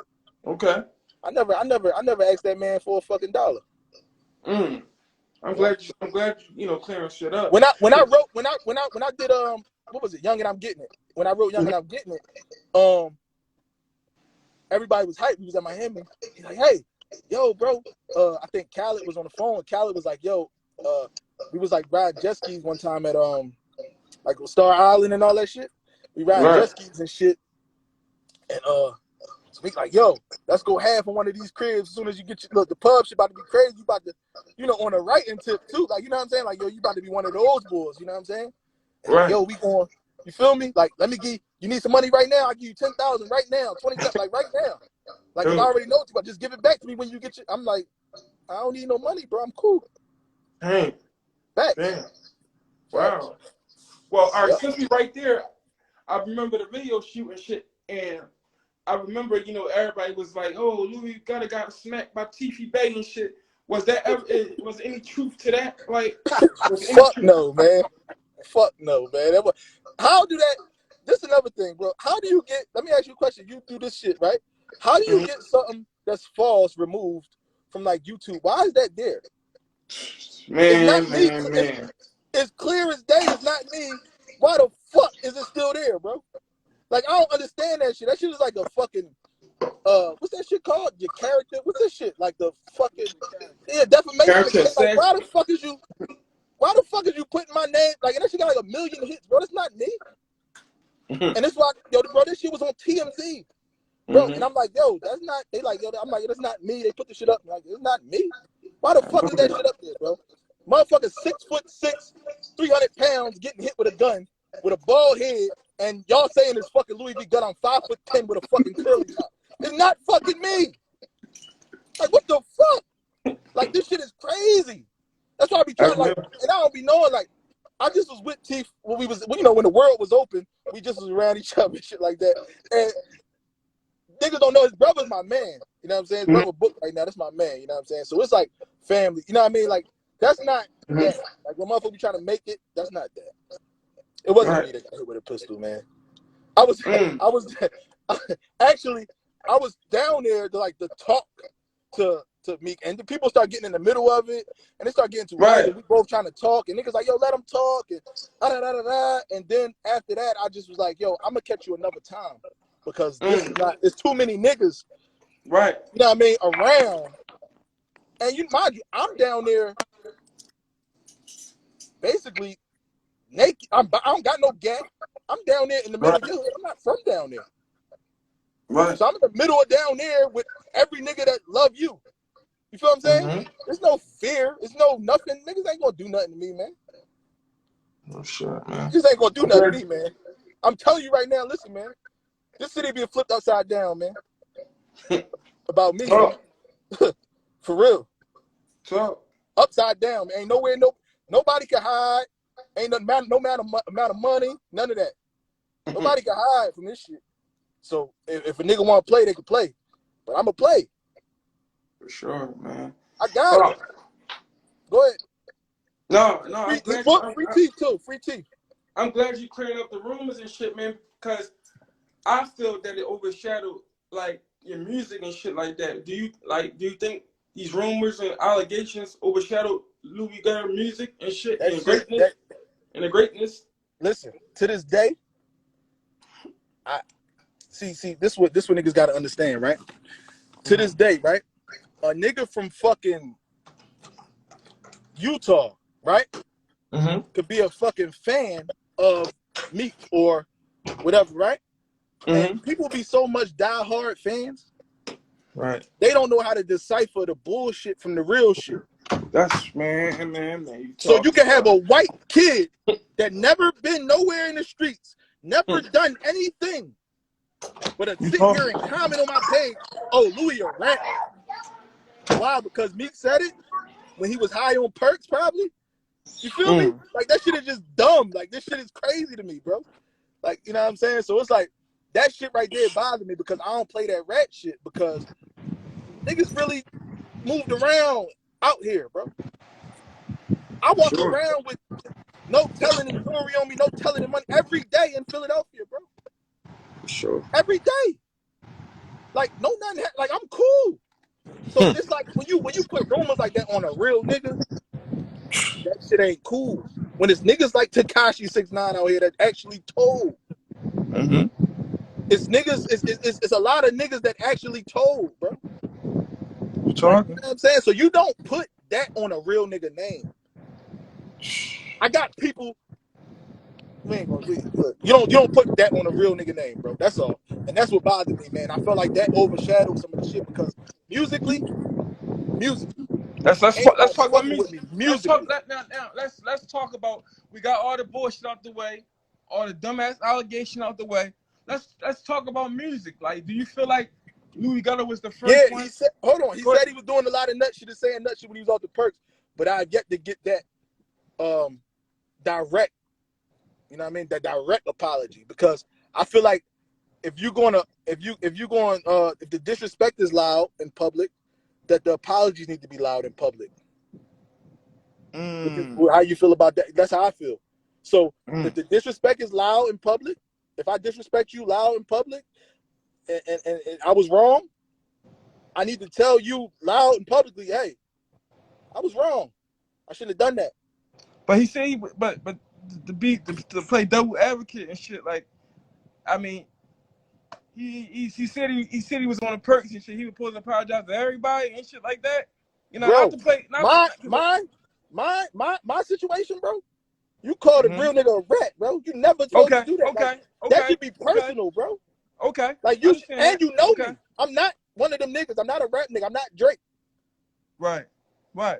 Okay. I never asked that man for a fucking $1. I'm glad you know clearing shit up. When I did what was it? Young and I'm Getting It. When I wrote Young and I'm Getting It, everybody was hyped. He was at Miami. He's like, hey, yo, bro. I think Khaled was on the phone. Khaled was like, yo, we was like riding jet skis one time at like Star Island and all that shit. We ride jet skis and shit. And so we like, yo, let's go half on one of these cribs as soon as you get your look, the pub shit about to be crazy. You about to, you know, on a writing tip too. Like, you know what I'm saying? Like, yo, you about to be one of those boys, you know what I'm saying? And like, yo, we going, you feel me? Like, let me give you need some money right now, I'll give you 10,000 right now, 20,000, like right now. Like I already know you, but just give it back to me when you get your I'm like, I don't need no money, bro. I'm cool. Hey. Back. Damn. Wow. Well, all right, since we right there, I remember the video shoot and shit, and I remember, you know, everybody was like, "Oh, Louie got smacked by TV Bay and shit." Was that ever? Was any truth to that? Like, fuck no, man. Fuck no, man. How do that? This is another thing, bro. How do you get? Let me ask you a question. You do this shit, right? How do you get something that's false removed from like YouTube? Why is that there? Man. It's clear as day. It's not me. Why the fuck is it still there, bro? Like I don't understand that shit. That shit is like a fucking what's that shit called? Your character? What's this shit? Like the fucking defamation. Like, why the fuck is you putting my name? Like, and that shit got like 1 million hits, bro. That's not me. And that's why, yo, bro, this shit was on TMZ, bro. And I'm like, yo, that's not. They like, yo, I'm like, that's not me. They put the shit up. I'm like, it's not me. Why the fuck is that shit up there, bro? Motherfucker 6'6", 300 pounds, getting hit with a gun with a bald head, and y'all saying it's fucking Louis V. Gutta. I'm 5'10" with a fucking curly top. It's not fucking me. Like, what the fuck? Like, this shit is crazy. That's why I be trying, like, and I don't be knowing, like, I just was with Teeth when we was, you know, when the world was open, we just was around each other and shit like that. And niggas don't know his brother's my man. You know what I'm saying? His brother booked right now. That's my man. You know what I'm saying? So it's like family. You know what I mean? Like, that's not that. Like, when motherfucker be trying to make it, that's not that. It wasn't me that got hit with a pistol, man. I was actually, I was down there to talk to Meek, and the people start getting in the middle of it, and they start getting too right. And we both trying to talk, and niggas like, yo, let them talk, and and then after that, I just was like, yo, I'm gonna catch you another time because this is not. It's too many niggas, right? You know what I mean, around, and mind you, I'm down there, basically naked. I don't got no gat. I'm down there in the middle of your hood. I'm not from down there. Right. So I'm in the middle of down there with every nigga that love you. You feel what I'm saying? There's no fear. There's no nothing. Niggas ain't gonna do nothing to me, man. No shit, man. Niggas ain't gonna do nothing to me, man. I'm telling you right now, listen, man. This city being flipped upside down, man. About me, man. For real. So upside down, man. Ain't nowhere, nobody can hide. Ain't no amount of money, none of that. Nobody can hide from this shit. So if a nigga want to play, they can play. But I'm going to play. For sure, man. I got it. Go ahead. No, free teeth too. Free teeth. I'm glad you clearing up the rumors and shit, man, because I feel that it overshadowed like your music and shit like that. Do you think these rumors and allegations overshadowed Louie Gutta music and shit and greatness? And the greatness? Listen, to this day, I see this what niggas gotta understand, right? To this day, right? A nigga from fucking Utah, right? Could be a fucking fan of Meek or whatever, right? And people be so much diehard fans. Right. They don't know how to decipher the bullshit from the real shit. That's man. So you can have a white kid that never been nowhere in the streets, never done anything, but sit here and comment on my page, oh, Louie a rat. Why? Because Meek said it when he was high on perks, probably. You feel me? Like, that shit is just dumb. Like, this shit is crazy to me, bro. Like, you know what I'm saying? So it's like, that shit right there bothers me because I don't play that rat shit because niggas really moved around out here, bro. I walk around with no telling and jewelry on me, no telling and money every day in Philadelphia, bro. Sure. Every day. Like, no nothing, like, I'm cool. So it's like, when you put rumors like that on a real nigga, that shit ain't cool. When it's niggas like Tekashi 6ix9ine out here that actually told. It's niggas, it's a lot of niggas that actually told, bro. You talking? You know what I'm saying? So you don't put that on a real nigga name. I got people, you don't put that on a real nigga name, bro. That's all. And that's what bothered me, man. I felt like that overshadowed some of the shit because musically. Let's talk about music. Musically. Let's talk about, we got all the bullshit out the way, all the dumbass allegation out the way. Let's talk about music. Like, do you feel like Louie Gutta was the first one? He said, hold on. He said he was doing a lot of nut shit and saying nut shit when he was off the perks, but I've yet to get that direct, you know what I mean? That direct apology, because I feel like if the disrespect is loud in public, that the apologies need to be loud in public. How you feel about that? That's how I feel. So if the disrespect is loud in public, if I disrespect you loud in public, and I was wrong, I need to tell you loud and publicly, hey, I was wrong. I shouldn't have done that. But he said, but to play double advocate and shit, like, I mean, he said he was on the perks and shit. He was supposed to apologize to everybody and shit like that. You know, bro, not to play. My situation, bro. You called a real nigga a rat, bro. You never supposed to do that. Okay. That should be personal, bro. Okay. Like, you and you know me. I'm not one of them niggas. I'm not a rap nigga. I'm not Drake. Right. You know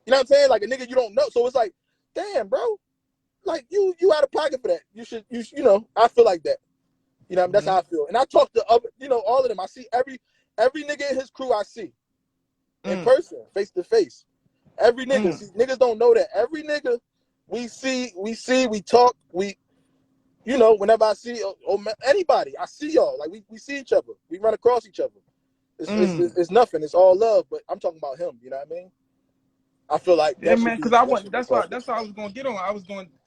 what I'm saying? Like, a nigga you don't know. So it's like, damn, bro. Like, you out of pocket for that. You should, I feel like that. You know, that's how I feel. And I talk to other, all of them. I see every nigga in his crew I see. In person, face to face. Every nigga. See, niggas don't know that. Every nigga we see, we talk, whenever I see anybody, I see y'all. Like, we see each other. We run across each other. It's nothing. It's all love. But I'm talking about him. You know what I mean? I feel like man. Because that's why I was gonna get on.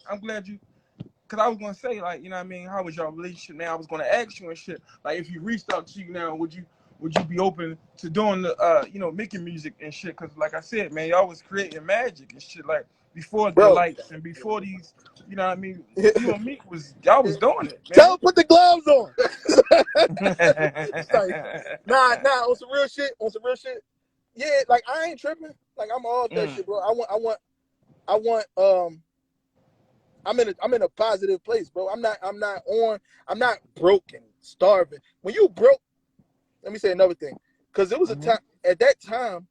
I'm glad you Cause I was gonna say, like, you know what I mean, how was your relationship now? I was gonna ask you and shit. Like, if he reached out to you now, would you be open to doing the making music and shit? Cause like I said, man, y'all was creating magic and shit, like before the bro. lights and before these, you know what I mean, you and Meek y'all was doing it, Tell man. him put the gloves on. Like, nah, on some real shit. Yeah, like I ain't tripping. Like I'm all that shit, bro. I'm in a positive place, bro. I'm not broke and starving. When you broke, let me say another thing. Cause it was a time at that time,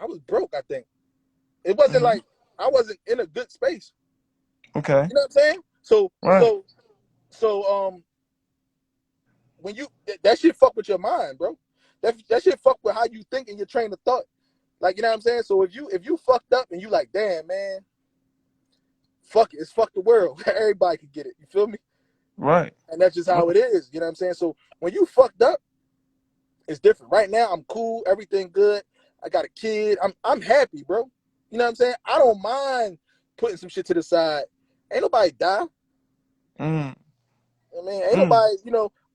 I was broke, I think. It wasn't like I wasn't in a good space. Okay. You know what I'm saying? So Right. when you that shit fuck with your mind, bro. That shit fuck with how you think and your train of thought. Like, you know what I'm saying? So if you fucked up and you like, damn, man, fuck it, it's fuck the world. Everybody can get it. You feel me? Right. And that's just how it is. You know what I'm saying? So when you fucked up, it's different. Right now, I'm cool, everything good. I got a kid. I'm happy, bro. You know what I'm saying? I don't mind putting some shit to the side. Ain't nobody die. I mean, ain't nobody,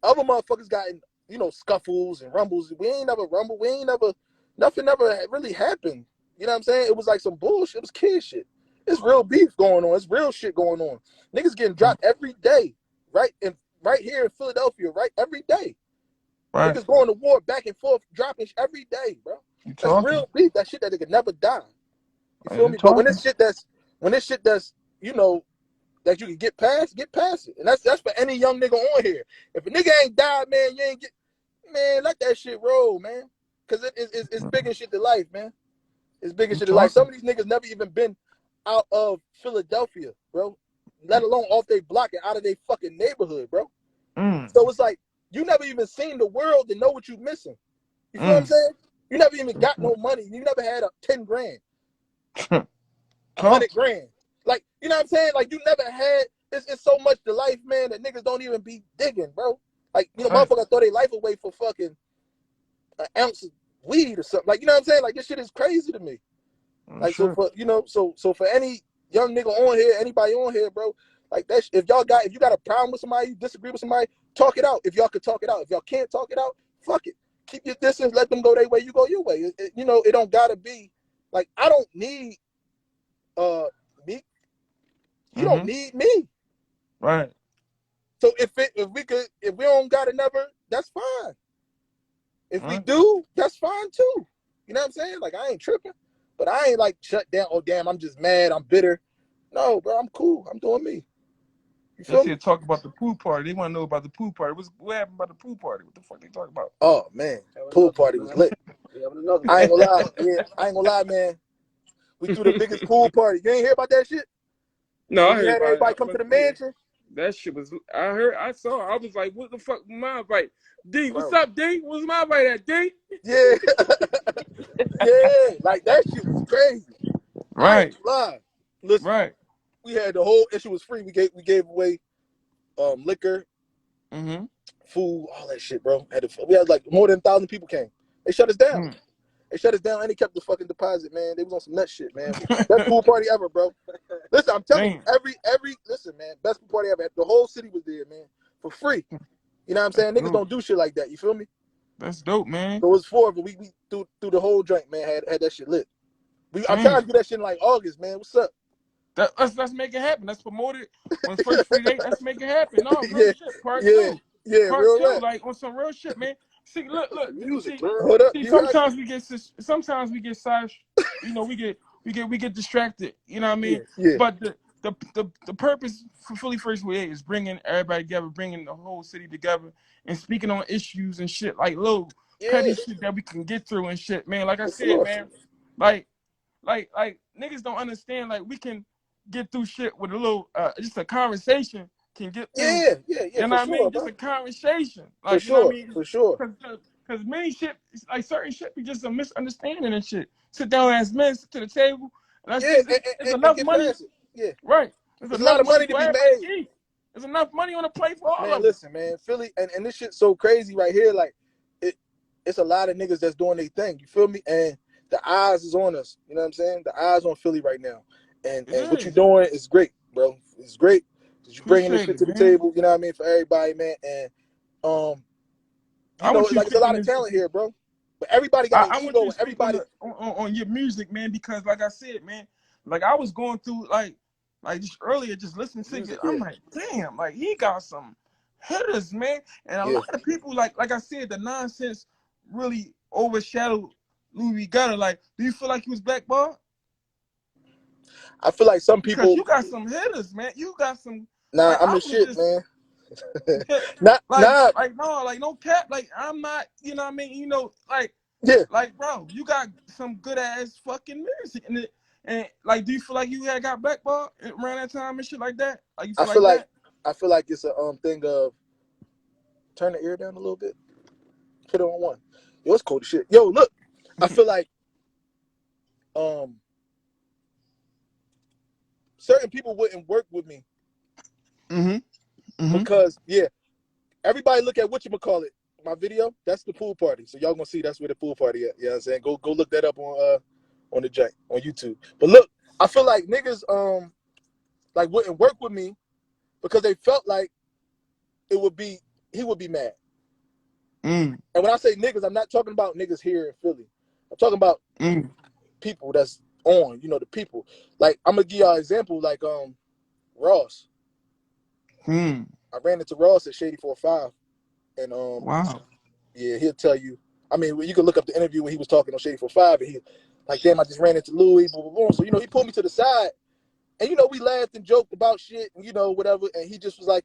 other motherfuckers got in, scuffles and rumbles. We ain't never rumble. We ain't never, nothing never really happened. You know what I'm saying? It was like some bullshit. It was kid shit. It's real beef going on. It's real shit going on. Niggas getting dropped every day, right here in Philadelphia, right? Every day. Right. Niggas going to war back and forth, dropping every day, bro. That's real beef. That shit that nigga never die. You feel me? But when this shit that's, that you can get past it. And that's for any young nigga on here. If a nigga ain't died, man, you ain't get, man, let that shit roll, man. Cause it's bigger shit to life, man. It's bigger shit to life. Some of these niggas never even been out of Philadelphia, bro. Let alone off their block and out of their fucking neighborhood, bro. So it's like, you never even seen the world to know what you missing. You feel what I'm saying? You never even got no money. You never had 10 grand. 100 grand. Like, you know what I'm saying? Like, you never had, it's so much to life, man, that niggas don't even be digging, bro. Like, motherfuckers throw their life away for fucking an ounce of weed or something. Like, you know what I'm saying? Like, this shit is crazy to me. Like, so for, so for any young nigga on here, anybody on here, bro, like, that, if you got a problem with somebody, you disagree with somebody, talk it out. If y'all could talk it out. If y'all can't talk it out, fuck it. Keep your distance, let them go their way, you go your way. It don't gotta be, like, I don't need me. You don't need me. Right. So if we don't got it never, that's fine. If we do, that's fine too. You know what I'm saying? Like, I ain't tripping. But I ain't like shut down. Oh damn, I'm just mad, I'm bitter. No, bro, I'm cool. I'm doing me. You feel Let's me? hear talk about the pool party. They want to know about the pool party. What happened about the pool party? What the fuck they talking about? Oh man, pool party was lit. I ain't gonna lie. Yeah, I ain't gonna lie, man. We threw the biggest pool party. You ain't hear about that shit? No, I We heard had about everybody it. come to the mansion. That shit was. I saw. I was like, what the fuck was my invite? D, what's Bro. up, D? What's my invite at, D? Yeah. Yeah. Like, that shit was crazy. I ain't gonna lie. Listen, we had the whole issue was free. We gave away liquor, food, all that shit, bro. We had like more than 1,000 people came. They shut us down. They shut us down and they kept the fucking deposit, man. They was on some nut shit, man. Best pool party ever, bro. Listen, I'm telling you, listen, man, best pool party ever. The whole city was there, man, for free. You know what I'm saying? Niggas don't do shit like that. You feel me? That's dope, man. So it was 4 of it. We through the whole drink, man. Had that shit lit. I'm trying to do that shit in like August, man. What's up? Let's make it happen. Let's promote it when first free date. Let's make it happen. No, real Yeah, shit. Part yeah, two. yeah, Part real two. rap. Like on some real shit, man. See, look. Music, See, man. Hold up. see. Sometimes we get side. We get distracted. You know what I mean? Yeah. But the purpose for Philly First Way is bringing everybody together, bringing the whole city together, and speaking on issues and shit like little petty shit that we can get through and shit, man. Like I said, man. Like niggas don't understand. Like, we can get through shit with a little just a conversation can get through. Yeah, You know for what I sure, mean? bro. Just a conversation. For Like, you know what I sure, mean? for sure. Cause many shit, like certain shit be just a misunderstanding and shit. Sit down as men, sit to the table. And Yeah, it's and enough get money. past it. Yeah. Right. There's There's a enough lot of money money to for be everybody made. to eat. There's enough money on the plate for all Man, of us. listen, man. Philly and this shit's so crazy right here. Like, it's a lot of niggas that's doing their thing. You feel me? And the eyes is on us. You know what I'm saying? The eyes on Philly right now. And what you're doing is great, bro. It's great. Cause you bringing this Appreciate shit it, to the man. table, you know what I mean, for everybody, man. And you I know, want you like it's a lot speaking of this. talent here, bro. But everybody got an I want ego, you to and speak on everybody. the on your music, man, because like I said, man, like I was going through like just earlier, just listening to you. Music, I'm yeah, like, damn, like he got some hitters, man. And a yeah. lot of people, like I said, the nonsense really overshadowed Louie Gutta. Like, do you feel like he was blackballed? I feel like some Because people. you got some hitters, man. You got some Nah, like I'm I the was shit, just man. Nah, no cap. Like I'm not, you know what I mean? You know, yeah. like bro, you got some good ass fucking music and like do you feel like you had got blackballed around that time and shit like that? Like you I feel feel like like that? I feel like it's a thing of turn the ear down a little bit, put it on one. Yo, it's cold as shit. Yo, look, I feel like um certain people wouldn't work with me Mm-hmm. Mm-hmm. because everybody look at whatchamacallit, my video, that's the pool party. So y'all gonna see that's where the pool party at. You know what I'm saying? Go look that up on the jank on YouTube. But look, I feel like niggas like wouldn't work with me because they felt like he would be mad. Mm. And when I say niggas, I'm not talking about niggas here in Philly. I'm talking about Mm. people that's on, the people. Like I'm gonna give y'all an example, like Ross. Mm. I ran into Ross at Shady 45 and Wow. yeah, he'll tell you. I mean, you can look up the interview when he was talking on Shady 45 and he like, damn, I just ran into Louie, blah, blah, blah. So, he pulled me to the side and we laughed and joked about shit and whatever, and he just was like,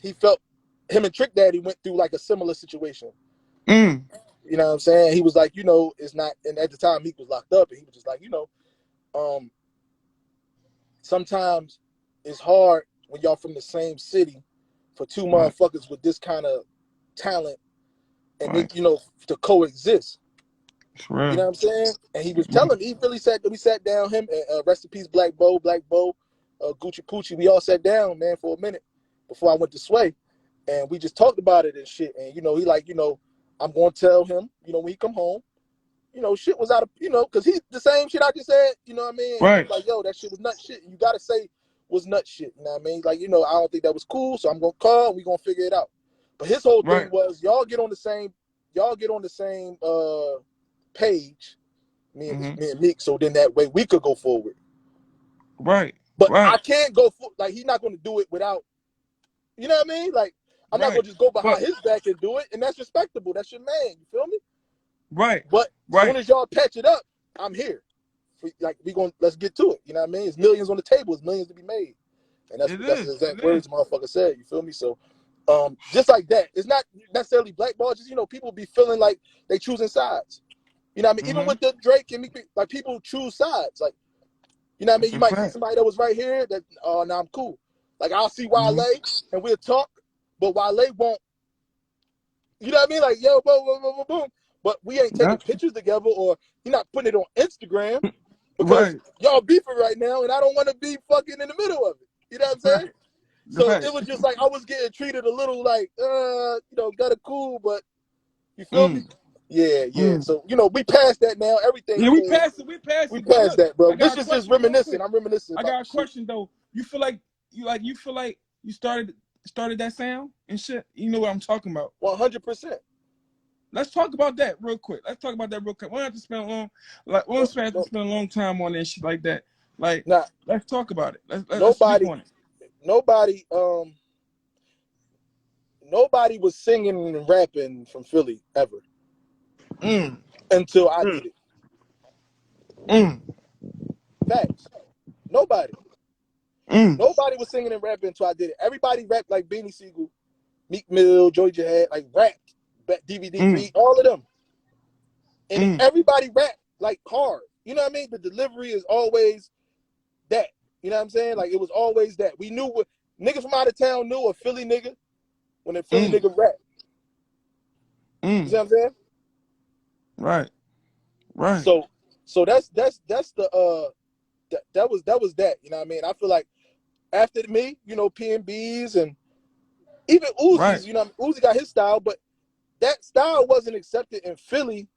he felt him and Trick Daddy went through like a similar situation. Mm. You know what I'm saying? He was like, it's not, and at the time Meek was locked up, and he was just like, sometimes it's hard when y'all from the same city for two Right. motherfuckers with this kind of talent, and then Right. to coexist. It's You know real. what I'm saying? And he was Mm. telling me, he really we sat down, him and rest in peace, Black Bo, Gucci Poochie. We all sat down, man, for a minute before I went to Sway, and we just talked about it and shit. And he like, I'm gonna tell him, when he come home, shit was out of, because he's the same shit I just said, you know what I mean? He was Right. like, yo, that shit was nut shit. And you gotta say was nut shit, you know what I mean? Like, I don't think that was cool, so I'm gonna call, we gonna figure it out. But his whole thing Right. was y'all get on the same page, me Mm-hmm. and Meek, so then that way we could go forward. Right. But I Right. can't go for, like, he's not gonna do it without, you know what I mean? Like, I'm not Right. gonna just go behind But his back and do it, and that's respectable. That's your man, you feel me? right. But as soon Right. as y'all patch it up, I'm here. Like, let's get to it. You know what I mean? It's millions on the table. It's millions to be made, and that's It the is. exact It words is. the motherfucker said. You feel me? So, just like that, it's not necessarily blackball. Just people be feeling like they choosing sides. You know what I mean? Even Mm-hmm. with the Drake and Meek, like people choose sides. Like, you know what I mean? That's You a might see fact. somebody that was right here that, oh, now I'm cool. Like, I'll see Mm-hmm. Wale and we'll talk, but Wale won't. You know what I mean? Like, yo, boom, boom, boom, boom, boom. But we ain't taking Yeah. pictures together, or you're not putting it on Instagram because Right. y'all beefing right now, and I don't want to be fucking in the middle of it. You know what I'm saying? Right. So Right. it was just like I was getting treated a little like, gotta cool, but you feel me? Mm. Yeah, yeah. Mm. So we passed that now. Everything Yeah, we cool. passed it. We passed We it. But passed look, that, bro. I got This a is just question real reminiscing. quick. I'm reminiscing I about got a the shit. question though. You feel like you started that sound and shit. You know what I'm talking about. 100%. Let's talk about that real quick. Let's talk about that real quick. We don't have to spend a long, like we don't have to No, spend a long time on that shit like that. Like, not let's talk about it. Let's speak nobody, on it. nobody, nobody was singing and rapping from Philly ever Mm. until I Mm. did it. Mm. Facts. Nobody. Mm. Nobody was singing and rapping until I did it. Everybody rapped like Beanie Siegel, Meek Mill, Joey Jihad, like rapped, DVD Mm. beat, all of them. And Mm. everybody rapped like hard. You know what I mean? The delivery is always that. You know what I'm saying? Like, it was always that. We knew what niggas from out of town knew a Philly nigga when a Philly Mm. nigga rap. You see Mm. what I'm saying? Right. Right. So that's the that was that. You know what I mean? I feel like after me, PNBs and even Right. Uzi's, Uzi got his style, but that style wasn't accepted in Philly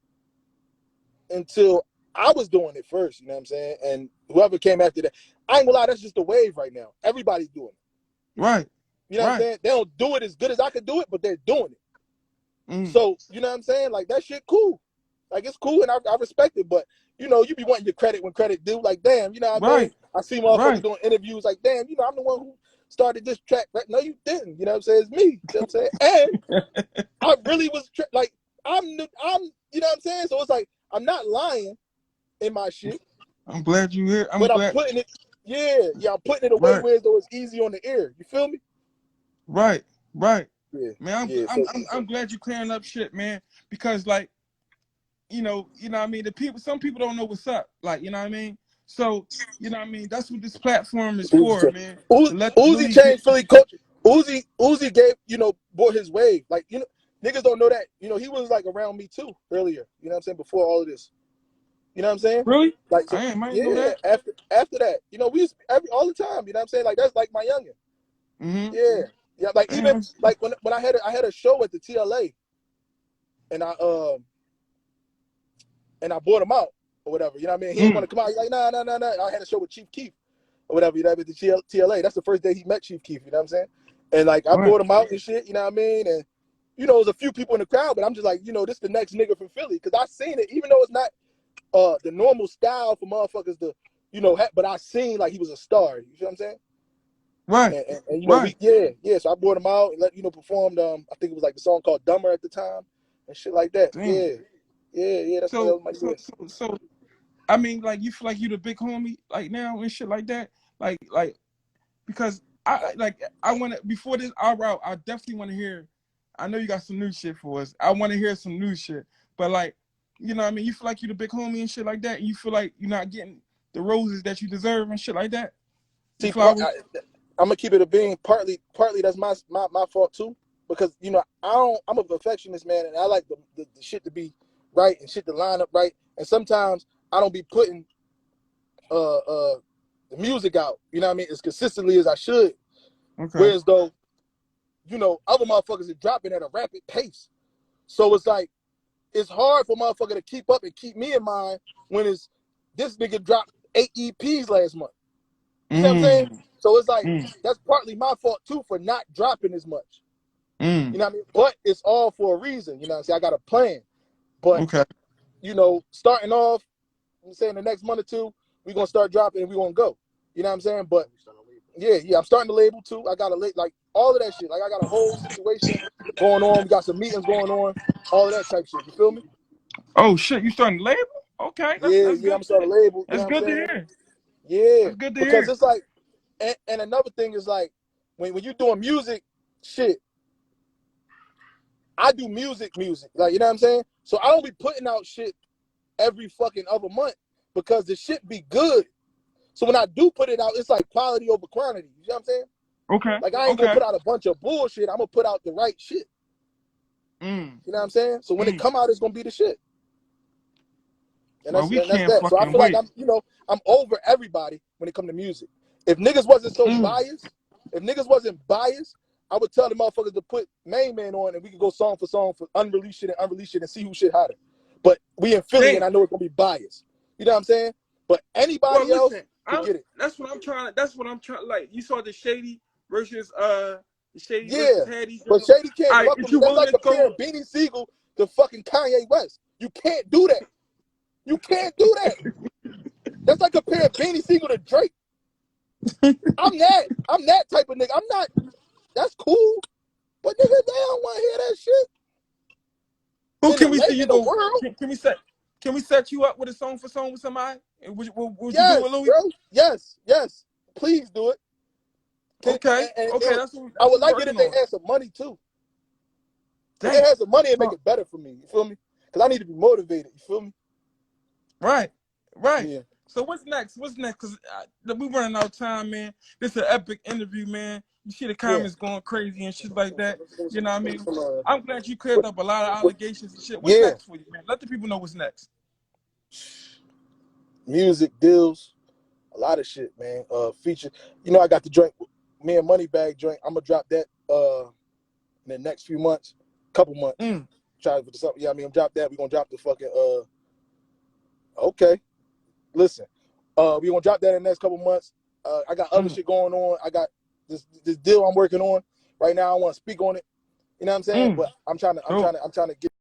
until I was doing it first, you know what I'm saying? And whoever came after that, I ain't gonna lie, that's just the wave right now. Everybody's doing it. Right. You know what I'm saying? They don't do it as good as I could do it, but they're doing it. So, you know what I'm saying? Like, that shit cool. Like, it's cool, and I respect it, but, you know, you be wanting your credit when credit due. Like, damn, you know what I mean? I see motherfuckers doing interviews like, damn, you know, I'm the one who started this track. Right? No, you didn't. You know what I'm saying? It's me. You know what I'm saying? And I really was, like, I'm, you know what I'm saying? So it's like, I'm not lying in my shit. I'm glad you here. I'm putting it, I'm putting it away where though it's easy on the ear. You feel me? Right. Yeah. Man, I'm glad you clearing up shit, man. Because like, you know what I mean? Some people don't know what's up. Like, you know what I mean? So, you know what I mean? That's what this platform is for, man. Uzi changed Philly culture. Uzi gave, you know, brought his wave. Like, you know, niggas don't know that. You know, he was like around me too earlier. You know what I'm saying? Before all of this. You know what I'm saying? Really? Like, so, I ain't know that. After that, you know, we used all the time. You know what I'm saying? Like, that's like my youngin. Yeah. Like, even like when I had a show at the TLA, and I bought him out or whatever. You know what I mean? He didn't want to come out. He's like, nah. I had a show with Chief Keef or whatever. You know, at the TLA. That's the first day he met Chief Keef. You know what I'm saying? And like, I brought him out and shit. You know what I mean? And you know, there's a few people in the crowd, but I'm just like, you know, this the next nigga from Philly, because I seen it, even though it's not the normal style for motherfuckers to, you know, but I seen like he was a star. You know what I'm saying? Right. And you know, so I brought him out and let, you know, performed. I think it was like the song called Dumber at the time and shit like that. Damn. Yeah. That's what my so I mean, like, you feel like you the big homie like now and shit like that, like because I want to, before this our route, I definitely want to hear. I know you got some new shit for us. I want to hear some new shit, but like, you know what I mean? You feel like you the big homie and shit like that, and you feel like you're not getting the roses that you deserve and shit like that. See, I'm gonna keep it a being. Partly that's my fault too, because you know I'm a perfectionist, man, and I like the shit to be right and shit to line up right. And sometimes I don't be putting the music out, you know what I mean, as consistently as I should. Okay. Whereas though, you know, other motherfuckers are dropping at a rapid pace. So it's like, it's hard for motherfucker to keep up and keep me in mind when it's this nigga dropped 8 EPs last month. You know what I'm saying? So it's like, that's partly my fault too for not dropping as much. You know what I mean? But it's all for a reason. You know what I'm saying? I got a plan. But, you know, starting off, I'm saying the next month or two, we're going to start dropping and we're going to go. You know what I'm saying? But, yeah, I'm starting to label too. I got like all of that shit. Like, I got a whole situation going on. We got some meetings going on. All of that type shit. You feel me? Oh, shit. You starting to label? Okay. That's good. I'm starting to label. That's good to hear. Yeah. That's good to because hear. It's like, and another thing is like, when you're doing music, shit, I do music. Like, you know what I'm saying? So I don't be putting out shit every fucking other month because the shit be good. So when I do put it out, it's like quality over quantity. You know what I'm saying? Okay. Like, I ain't gonna put out a bunch of bullshit. I'm gonna put out the right shit. You know what I'm saying? So when it come out, it's gonna be the shit. And that's that. So I feel like I'm over everybody when it come to music. If niggas wasn't so biased, I would tell the motherfuckers to put Main Man on and we could go song for unreleased shit and see who shit hotter. But we in Philly and I know it's gonna be biased. You know what I'm saying? But anybody else can get it. That's what I'm trying. Like, you saw the Shady versus the Shady versus Hattie. But Shady can't fuck with me. That's like comparing Beanie Siegel to fucking Kanye West. You can't do that. That's like comparing Beanie Siegel to Drake. I'm that type of nigga. I'm not. That's cool, but nigga, they don't want to hear that shit. Who can we see you go? Can we set you up with a song for song with somebody? Would you do it with Louie? Bro. Yes. Please do it. Okay. I would like it if they had some money too. If they had some money, and make it better for me. You feel me? Because I need to be motivated. You feel me? Right. Yeah. So what's next? Because we running out of time, man. This is an epic interview, man. You see the comments going crazy and shit like that. You know what I mean? I'm glad you cleared up a lot of allegations and shit. What's next for you, man? Let the people know what's next. Music deals, a lot of shit, man. Feature. You know, I got the joint, me and Moneybag joint. I'm gonna drop that in the next few months, couple months. Try for something. Yeah, I mean, I'm drop that. We gonna drop the fucking Okay. Listen, we gonna drop that in the next couple months. I got other shit going on. I got this deal I'm working on right now. I want to speak on it. You know what I'm saying? But I'm trying to get